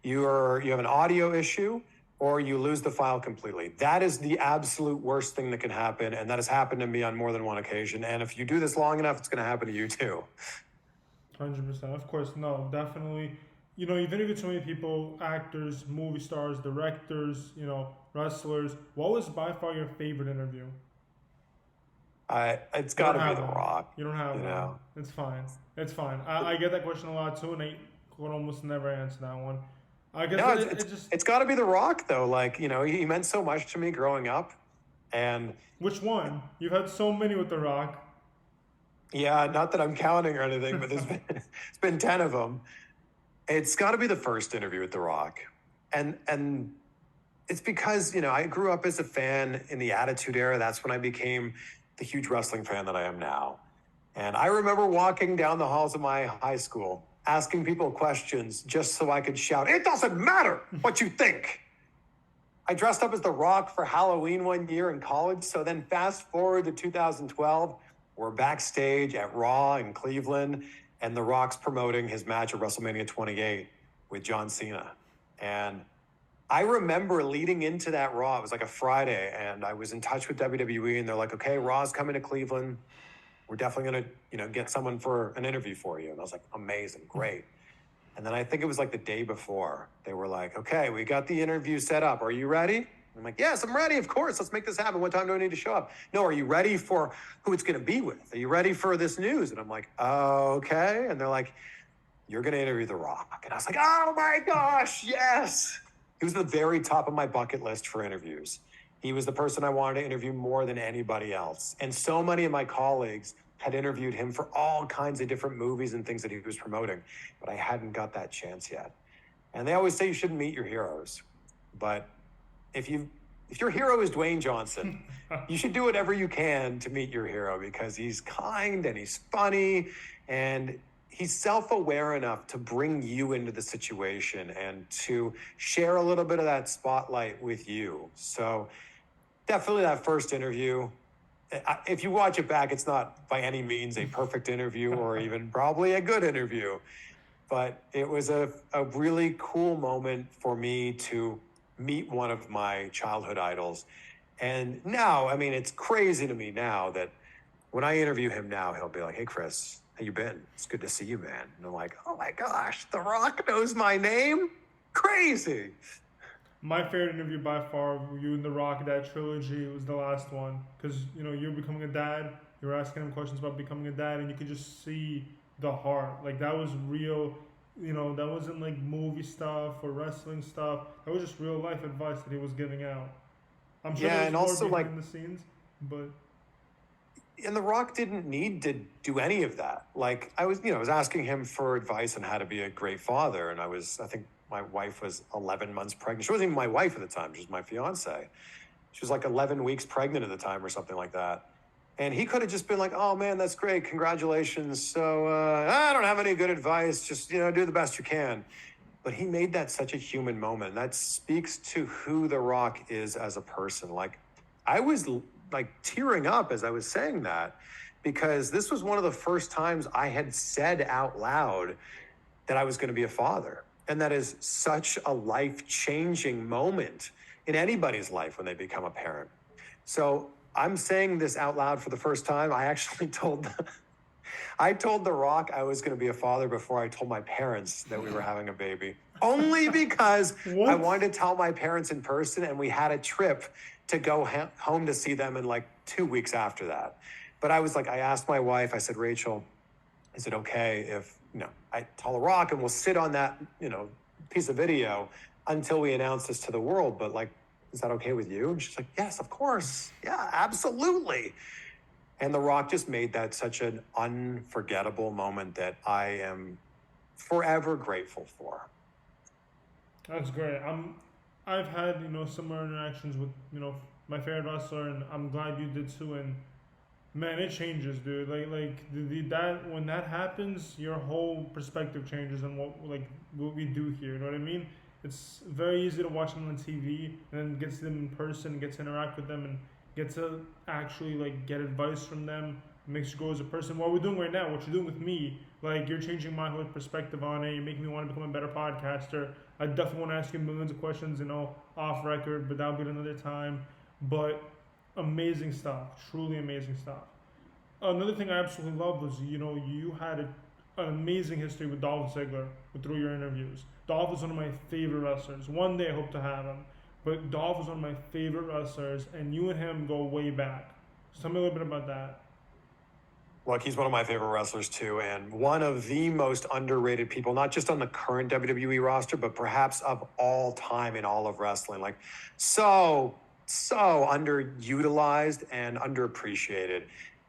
you have an audio issue, or you lose the file completely. That is the absolute worst thing that can happen, and that has happened to me on more than one occasion. And if you do this long enough, it's going to happen to you too. 100%. Of course, no, definitely. You know, you've interviewed so many people, actors, movie stars, directors, you know, wrestlers. What was by far your favorite interview? It's got to be have The one. Rock. You don't have You one. know? It's fine. It's fine. I get that question a lot too, and I could almost never answer that one. I guess No, it just. it's got to be The Rock, though. Like, you know, he meant so much to me growing up. And Which one? You've had so many with The Rock. yeah, not that I'm counting or anything, but it's been 10 of them. It's got to be the first interview with The Rock. And it's because, you know, I grew up as a fan in the Attitude Era. That's when I became the huge wrestling fan that I am now. And I remember walking down the halls of my high school, asking people questions just so I could shout, "It doesn't matter what you think." I dressed up as The Rock for Halloween one year in college. So then fast forward to 2012, we're backstage at Raw in Cleveland, and The Rock's promoting his match at WrestleMania 28 with John Cena. And I remember leading into that Raw, it was like a Friday, and I was in touch with WWE, and they're like, "Okay, Raw's coming to Cleveland. We're definitely going to, you know, get someone for an interview for you." And I was like, "Amazing, great." And then I think it was like the day before, they were like, "Okay, we got the interview set up. Are you ready?" And I'm like, "Yes, I'm ready. Of course. Let's make this happen. What time do I need to show up?" "No, are you ready for who it's going to be with? Are you ready for this news?" And I'm like, "Okay." And they're like, "You're going to interview The Rock." And I was like, "Oh my gosh, yes." He was the very top of my bucket list for interviews. He was the person I wanted to interview more than anybody else. And so many of my colleagues had interviewed him for all kinds of different movies and things that he was promoting, but I hadn't got that chance yet. And they always say you shouldn't meet your heroes. But if your hero is Dwayne Johnson, you should do whatever you can to meet your hero, because he's kind and he's funny and he's self-aware enough to bring you into the situation and to share a little bit of that spotlight with you. So definitely that first interview. If you watch it back, it's not by any means a perfect interview or even probably a good interview, but it was a really cool moment for me to meet one of my childhood idols. And now, I mean, it's crazy to me now that when I interview him now, he'll be like, "Hey, Chris, how you been? It's good to see you, man." And I'm like, "Oh my gosh, The Rock knows my name? Crazy." My favorite interview by far, you and The Rock, that trilogy, was the last one. Because, you know, you're becoming a dad, you were asking him questions about becoming a dad, and you could just see the heart. Like, that was real, you know, that wasn't like movie stuff or wrestling stuff. That was just real life advice that he was giving out. I'm sure Yeah, there's and more also, behind the scenes, but and The Rock didn't need to do any of that. Like, I was asking him for advice on how to be a great father. And I think my wife was 11 months pregnant. She wasn't even my wife at the time. She was my fiance. She was like 11 weeks pregnant at the time or something like that. And he could have just been like, "Oh man, that's great. Congratulations. So I don't have any good advice. Just, you know, do the best you can." But he made that such a human moment. And that speaks to who The Rock is as a person. Like, I was like tearing up as I was saying that, because this was one of the first times I had said out loud that I was going to be a father. And that is such a life-changing moment in anybody's life when they become a parent. So I'm saying this out loud for the first time. I actually told The Rock I was going to be a father before I told my parents that we were having a baby. Only because I wanted to tell my parents in person, and we had a trip to go home to see them in like 2 weeks after that. But I asked my wife, I said, "Rachel, is it okay if, you know, I tell The Rock and we'll sit on that, you know, piece of video until we announce this to the world, but like, is that okay with you?" And she's like, "Yes, of course. Yeah, absolutely." And The Rock just made that such an unforgettable moment that I am forever grateful for. that's great. I've had, you know, similar interactions with, you know, my favorite wrestler, and I'm glad you did too. And man, it changes, dude. That when that happens, your whole perspective changes on what we do here. You know what I mean? It's very easy to watch them on TV and then get to them in person, get to interact with them, and get to actually like get advice from them. It makes you grow as a person. What we're doing right now, what you're doing with me, like you're changing my whole perspective on it. You're making me want to become a better podcaster. I definitely want to ask you millions of questions, off record, but that'll be another time. But amazing stuff, truly amazing stuff. Another thing I absolutely loved was, you had an amazing history with Dolph Ziggler through your interviews. Dolph is one of my favorite wrestlers. One day I hope to have him. But Dolph is one of my favorite wrestlers, and you and him go way back. So tell me a little bit about that. Look, he's one of my favorite wrestlers too, and one of the most underrated people, not just on the current WWE roster, but perhaps of all time in all of wrestling. Like, so underutilized and underappreciated.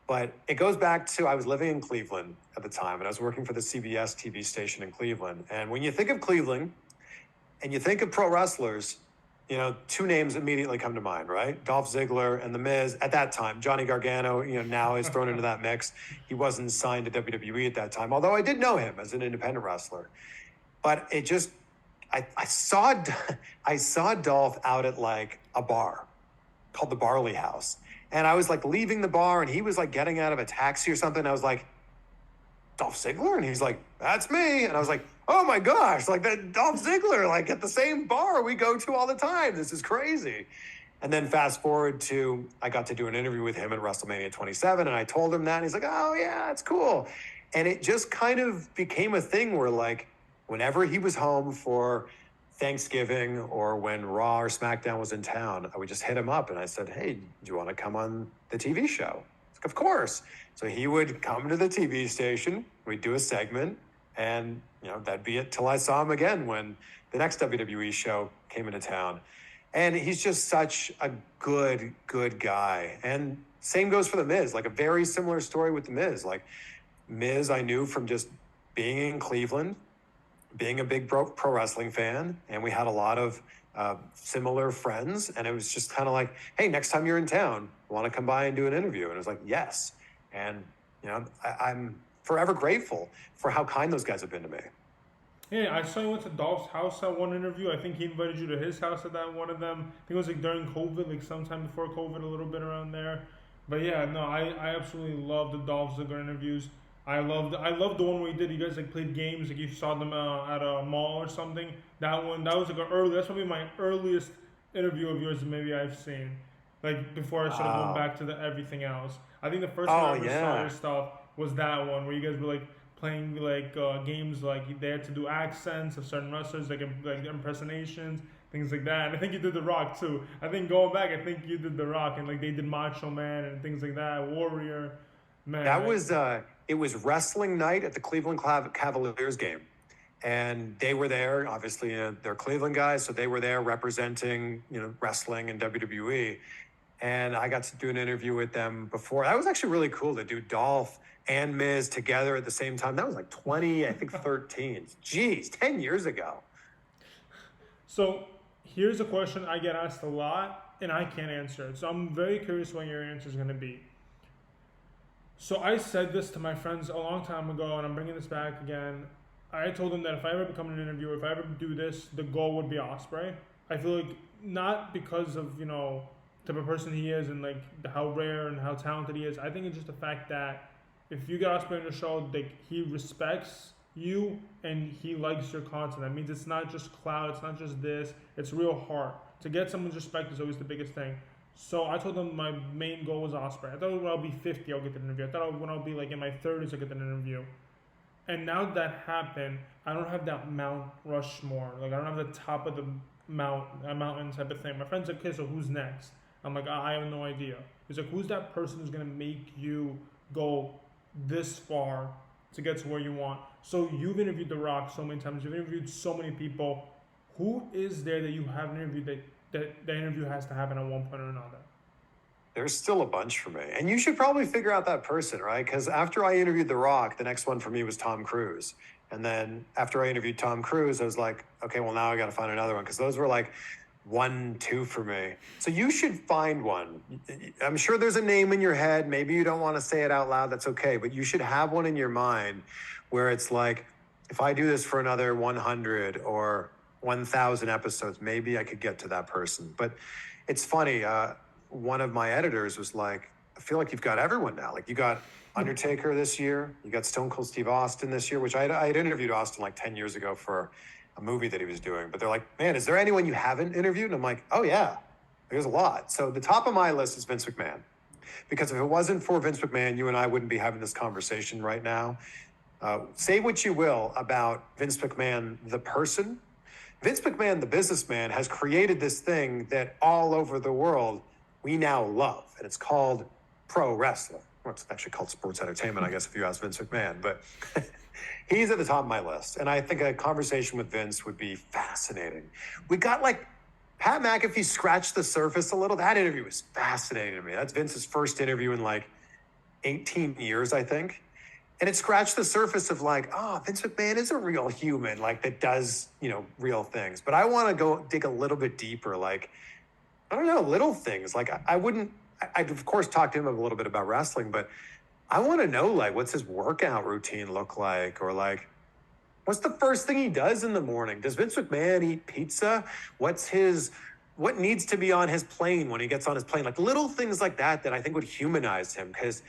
But it goes back to, I was living in Cleveland at the time, and I was working for the CBS TV station in Cleveland. And when you think of Cleveland and you think of pro wrestlers, two names immediately come to mind, right? Dolph Ziggler and The Miz. At that time, Johnny Gargano, now is thrown into that mix. He wasn't signed to WWE at that time, although I did know him as an independent wrestler. But it just, I saw Dolph out at like a bar called the Barley House. And I was like leaving the bar, and he was like getting out of a taxi or something. I was like, Dolph Ziggler? And he's like, that's me. And I was like, oh my gosh, like that Dolph Ziggler, like at the same bar we go to all the time. This is crazy. And then fast forward to, I got to do an interview with him at WrestleMania 27, and I told him that, and he's like, oh yeah, it's cool. And it just kind of became a thing where like, whenever he was home for Thanksgiving or when Raw or SmackDown was in town, I would just hit him up and I said, hey, do you want to come on the TV show? He's like, of course. So he would come to the TV station, we'd do a segment, and that'd be it till I saw him again when the next WWE show came into town. And he's just such a good guy. And same goes for The Miz, like a very similar story with The Miz. Like Miz, I knew from just being in Cleveland, being a big pro wrestling fan, and we had a lot of similar friends. And it was just kind of like, hey, next time you're in town, want to come by and do an interview? And it was like, yes. And, I'm forever grateful for how kind those guys have been to me. Yeah, I saw you went to Dolph's house at one interview. I think he invited you to his house at that one of them. I think it was like during COVID, like sometime before COVID, a little bit around there. But yeah, no, I absolutely love the Dolph Ziggler interviews. I loved the one where you guys like played games, like you saw them at a mall or something. That was like that's probably my earliest interview of yours that maybe I've seen. Like before I started going back to the everything else. I think the first time I ever saw your stuff was that one where you guys were like playing like games, like they had to do accents of certain wrestlers, like impersonations, things like that. And I think you did The Rock too. I think going back, I think you did The Rock, and like they did Macho Man and things like that, Warrior. Man, that was it was wrestling night at the Cleveland Cavaliers game, and they were there. Obviously, they're Cleveland guys, so they were there representing wrestling and WWE. And I got to do an interview with them before. That was actually really cool to do Dolph and Miz together at the same time. That was like 13. Jeez, 10 years ago. So here's a question I get asked a lot, and I can't answer it. So I'm very curious what your answer is going to be. So I said this to my friends a long time ago, and I'm bringing this back again. I told them that if I ever become an interviewer, if I ever do this, the goal would be Ospreay. I feel like not because of, type of person he is and like how rare and how talented he is. I think it's just the fact that if you get Ospreay on your show, like he respects you and he likes your content. That means it's not just clout, it's not just this, it's real heart. To get someone's respect is always the biggest thing. So I told them my main goal was Ospreay. I thought when I'll be 50, I'll get the interview. I thought when I'll be like in my 30s, I'll get the interview. And now that happened, I don't have that Mount Rushmore. Like I don't have the top of the mountain type of thing. My friend's like, okay, so who's next? I'm like, I have no idea. He's like, who's that person who's going to make you go this far to get to where you want? So you've interviewed The Rock so many times. You've interviewed so many people. Who is there that you haven't interviewed that the interview has to happen at one point or another? There's still a bunch for me. And you should probably figure out that person, right? Because after I interviewed The Rock, the next one for me was Tom Cruise. And then after I interviewed Tom Cruise, I was like, okay, well, now I got to find another one. Because those were like 1, 2 for me. So you should find one. I'm sure there's a name in your head. Maybe you don't want to say it out loud. That's okay. But you should have one in your mind where it's like, if I do this for another 100 or 1,000 episodes, maybe I could get to that person. But it's funny. One of my editors was like, I feel like you've got everyone now. Like you got Undertaker this year, you got Stone Cold Steve Austin this year, which I had interviewed Austin like 10 years ago for a movie that he was doing. But they're like, man, is there anyone you haven't interviewed? And I'm like, oh yeah, there's a lot. So the top of my list is Vince McMahon. Because if it wasn't for Vince McMahon, you and I wouldn't be having this conversation right now. Say what you will about Vince McMahon, the person. Vince McMahon, the businessman, has created this thing that all over the world we now love, and it's called pro wrestling. Well, it's actually called sports entertainment, I guess, if you ask Vince McMahon. But he's at the top of my list, and I think a conversation with Vince would be fascinating. We got like Pat McAfee scratched the surface a little. That interview was fascinating to me. That's Vince's first interview in like 18 years, I think. And it scratched the surface of like, oh, Vince McMahon is a real human, like that does, real things. But I want to go dig a little bit deeper. Like, I don't know, little things. Like I'd of course talk to him a little bit about wrestling, but I want to know like, what's his workout routine look like? Or like, what's the first thing he does in the morning? Does Vince McMahon eat pizza? What needs to be on his plane when he gets on his plane? Like little things like that I think would humanize him, because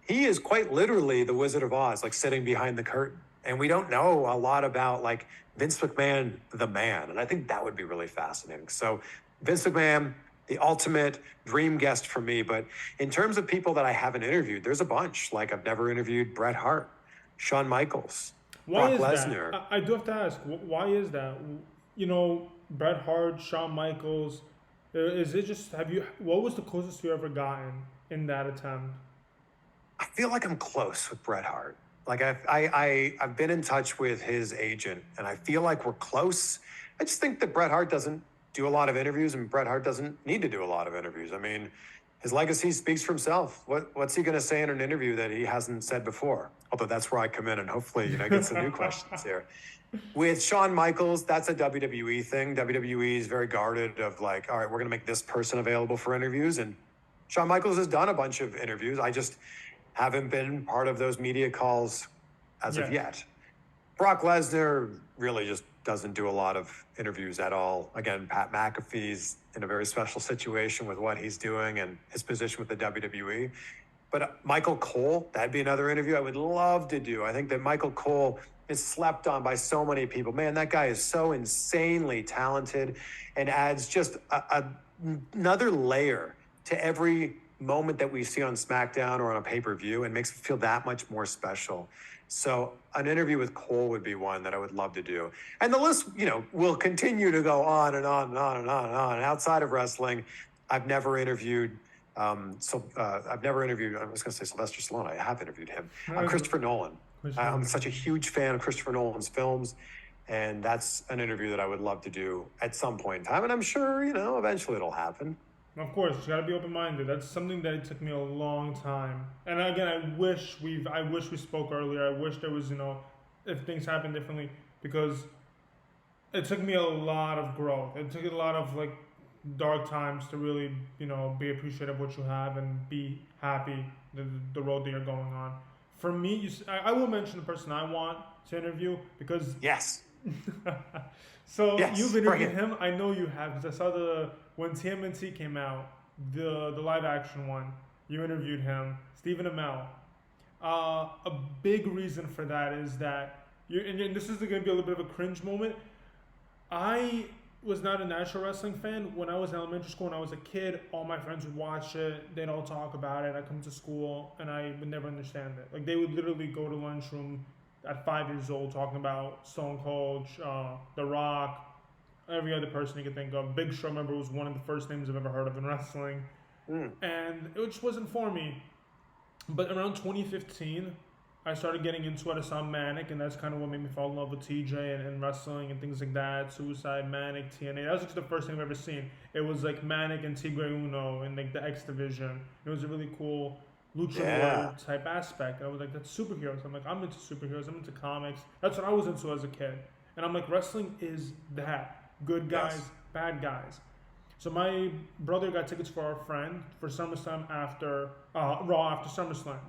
he is quite literally the Wizard of Oz, like sitting behind the curtain. And we don't know a lot about like Vince McMahon, the man. And I think that would be really fascinating. So Vince McMahon, the ultimate dream guest for me. But in terms of people that I haven't interviewed, there's a bunch. Like I've never interviewed Bret Hart, Shawn Michaels, Why Brock is Lesnar. that? I do have to ask, why is that? Bret Hart, Shawn Michaels, is it just, what was the closest you ever gotten in that attempt? I feel like I'm close with Bret Hart. Like I've been in touch with his agent, and I feel like we're close. I just think that Bret Hart doesn't do a lot of interviews, and Bret Hart doesn't need to do a lot of interviews. I mean, his legacy speaks for himself. What's he going to say in an interview that he hasn't said before? Although that's where I come in and hopefully, get some new questions here. With Shawn Michaels, that's a WWE thing. WWE is very guarded of like, all right, we're going to make this person available for interviews. And Shawn Michaels has done a bunch of interviews. I just haven't been part of those media calls as of yet. Brock Lesnar really just doesn't do a lot of interviews at all. Again, Pat McAfee's in a very special situation with what he's doing and his position with the WWE. But Michael Cole, that'd be another interview I would love to do. I think that Michael Cole is slept on by so many people. Man, that guy is so insanely talented and adds just another layer to every moment that we see on SmackDown or on a pay-per-view, and makes it feel that much more special. So an interview with Cole would be one that I would love to do. And the list, will continue to go on and on and on and on and on. And outside of wrestling, I've never interviewed, I was going to say Sylvester Stallone. I have interviewed him. Christopher Nolan. I'm such a huge fan of Christopher Nolan's films. And that's an interview that I would love to do at some point in time. And I'm sure, eventually it'll happen. Of course, you got to be open-minded. That's something that it took me a long time. And again, I wish we spoke earlier. I wish there was, if things happened differently, because it took me a lot of growth. It took a lot of like dark times to really, be appreciative of what you have and be happy the road that you're going on. For me, I will mention the person I want to interview because yes. So you've interviewed him. I know you have, because I saw when TMNT came out, the live action one. You interviewed him, Stephen Amell. A big reason for that is that and this is going to be a little bit of a cringe moment. I was not a natural wrestling fan. When I was in elementary school, when I was a kid, all my friends would watch it. They'd all talk about it. I'd come to school, and I would never understand it. Like, they would literally go to lunchroom at 5 years old talking about Stone Cold, The Rock, every other person you could think of. Big Show, I remember, was one of the first names I've ever heard of in wrestling. And it just wasn't for me. But around 2015, I started getting into it. I saw Manic, and that's kind of what made me fall in love with TJ and wrestling and things like that. Suicide, Manic, TNA. That was just the first thing I've ever seen. It was like Manic and Tigre Uno in like the X Division. It was a really cool luchador type aspect. And I was like, that's superheroes. I'm like, I'm into superheroes. I'm into comics. That's what I was into as a kid. And I'm like, wrestling is that. Good guys, bad guys. So my brother got tickets for our friend for SummerSlam after Raw after SummerSlam.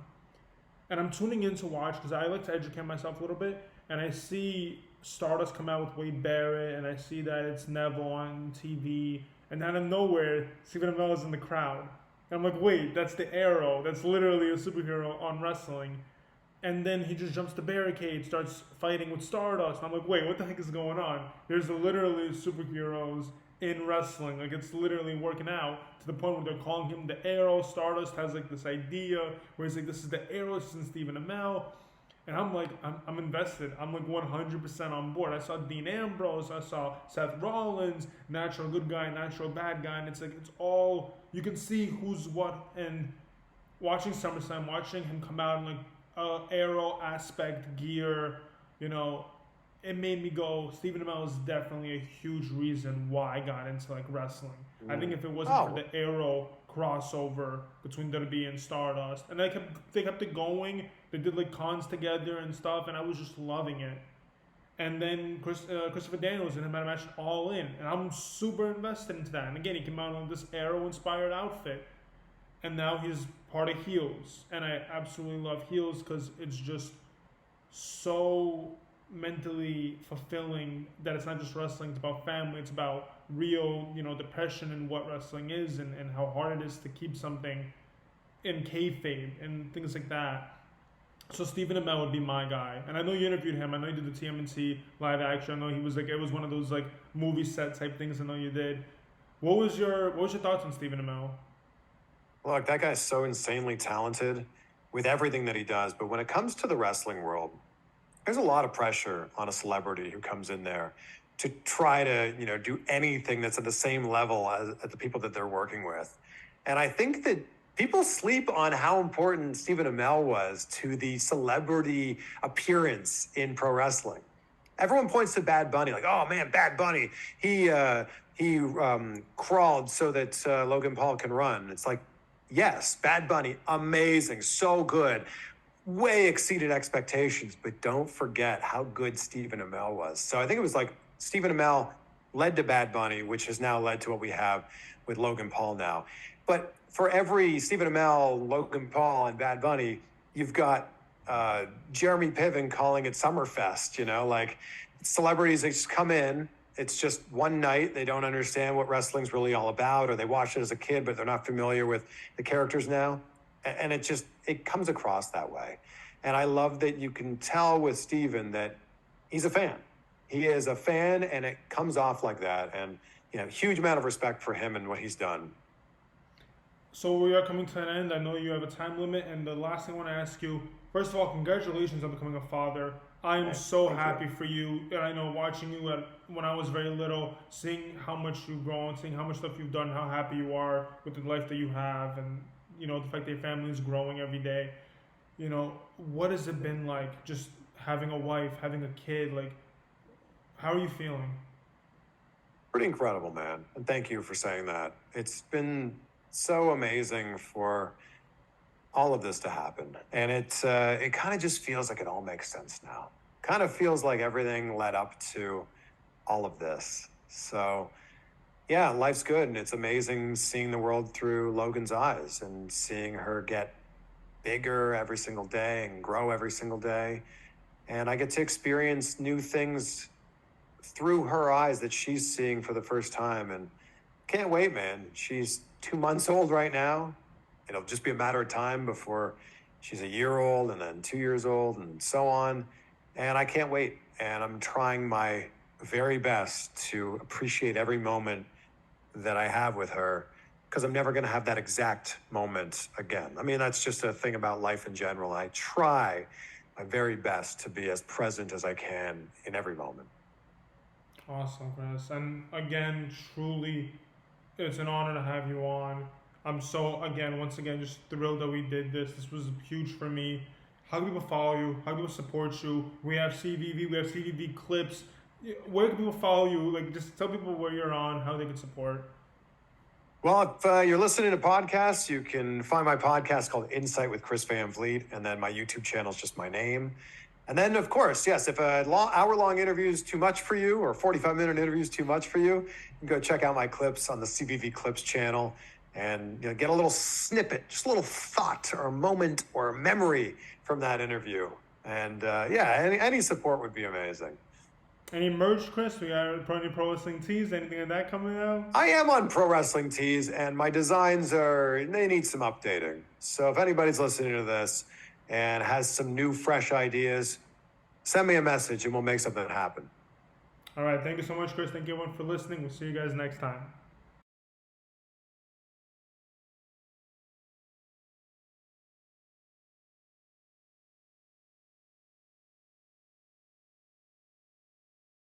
And I'm tuning in to watch because I like to educate myself a little bit. And I see Stardust come out with Wade Barrett, and I see that it's Neville on TV. And out of nowhere, Stephen Amell is in the crowd. And I'm like, wait, that's the Arrow. That's literally a superhero on wrestling. And then he just jumps the barricade, starts fighting with Stardust. And I'm like, wait, what the heck is going on? There's literally superheroes in wrestling. Like, it's literally working out to the point where they're calling him the Arrow. Stardust has like this idea where he's like, this is the Arrow, this is Stephen Amell. And I'm like, I'm invested. I'm like 100% on board. I saw Dean Ambrose, I saw Seth Rollins, natural good guy, natural bad guy, and it's like, it's all, you can see who's what. And watching SummerSlam, watching him come out in like Arrow aspect gear, you know, it made me go, Stephen Amell is definitely a huge reason why I got into like wrestling. I think if it wasn't for the Arrow crossover between WWE and Stardust, and they kept it going. They did like cons together and stuff, and I was just loving it. And then Christopher Daniels and him had a match All In, and I'm super invested into that. And again, he came out in this Arrow-inspired outfit, and now he's part of Heels, and I absolutely love Heels because it's just so mentally fulfilling that it's not just wrestling, it's about family, it's about real, you know, depression and what wrestling is, and how hard it is to keep something in kayfabe and things like that. So Stephen Amell would be my guy, and I know you interviewed him. I know you did the TMNT live action. I know he was like, it was one of those like movie set type things. I know you did. What was your thoughts on Stephen Amell? Look, that guy's so insanely talented with everything that he does, but when it comes to the wrestling world, there's a lot of pressure on a celebrity who comes in there to try to, you know, do anything that's at the same level as the people that they're working with. And I think that people sleep on how important Stephen Amell was to the celebrity appearance in pro wrestling. Everyone points to Bad Bunny, like, oh man, Bad Bunny, he crawled so that Logan Paul can run. It's like, yes, Bad Bunny, amazing, so good, way exceeded expectations, but don't forget how good Stephen Amell was. So I think it was like Stephen Amell led to Bad Bunny, which has now led to what we have with Logan Paul now. But for every Stephen Amell, Logan Paul, and Bad Bunny, you've got Jeremy Piven calling it Summerfest, you know, like celebrities that just come in. It's just one night. They don't understand what wrestling's really all about, or they watched it as a kid, but they're not familiar with the characters now. And it comes across that way. And I love that you can tell with Stephen that he's a fan. He is a fan, and it comes off like that. And, you know, huge amount of respect for him and what he's done. So we are coming to an end. I know you have a time limit, and the last thing I want to ask you, first of all, congratulations on becoming a father. I am so happy for you, and I know watching you when I was very little, seeing how much you've grown, seeing how much stuff you've done, how happy you are with the life that you have, and, you know, the fact that your family is growing every day. You know, what has it been like just having a wife, having a kid? Like, how are you feeling? Pretty incredible, man. And thank you for saying that. It's been so amazing for all of this to happen. And it kind of just feels like it all makes sense now. Kind of feels like everything led up to all of this. So yeah, life's good. And it's amazing seeing the world through Logan's eyes and seeing her get bigger every single day and grow every single day. And I get to experience new things through her eyes that she's seeing for the first time. And can't wait, man. She's 2 months old right now. It'll just be a matter of time before she's a year old, and then 2 years old, and so on. And I can't wait. And I'm trying my very best to appreciate every moment that I have with her, because I'm never going to have that exact moment again. I mean, that's just a thing about life in general. I try my very best to be as present as I can in every moment. Awesome, Chris. And again, truly, it's an honor to have you on. I'm so, once again, just thrilled that we did this. This was huge for me. How can people follow you? How can people support you? We have CVV, we have CVV clips. Where can people follow you? Like, just tell people where you're on, how they can support. Well, if you're listening to podcasts, you can find my podcast called Insight with Chris Van Vliet, and then my YouTube channel is just my name. And then, of course, yes, if an hour-long interview is too much for you, or 45-minute interview is too much for you, you can go check out my clips on the CVV Clips channel and, you know, get a little snippet, just a little thought or a moment or a memory from that interview. And yeah, any support would be amazing. Any merch, Chris? We got any pro wrestling tees? Anything like that coming out? I am on Pro Wrestling Tees, and my designs they need some updating. So if anybody's listening to this and has some new, fresh ideas, send me a message and we'll make something happen. All right. Thank you so much, Chris. Thank you everyone for listening. We'll see you guys next time.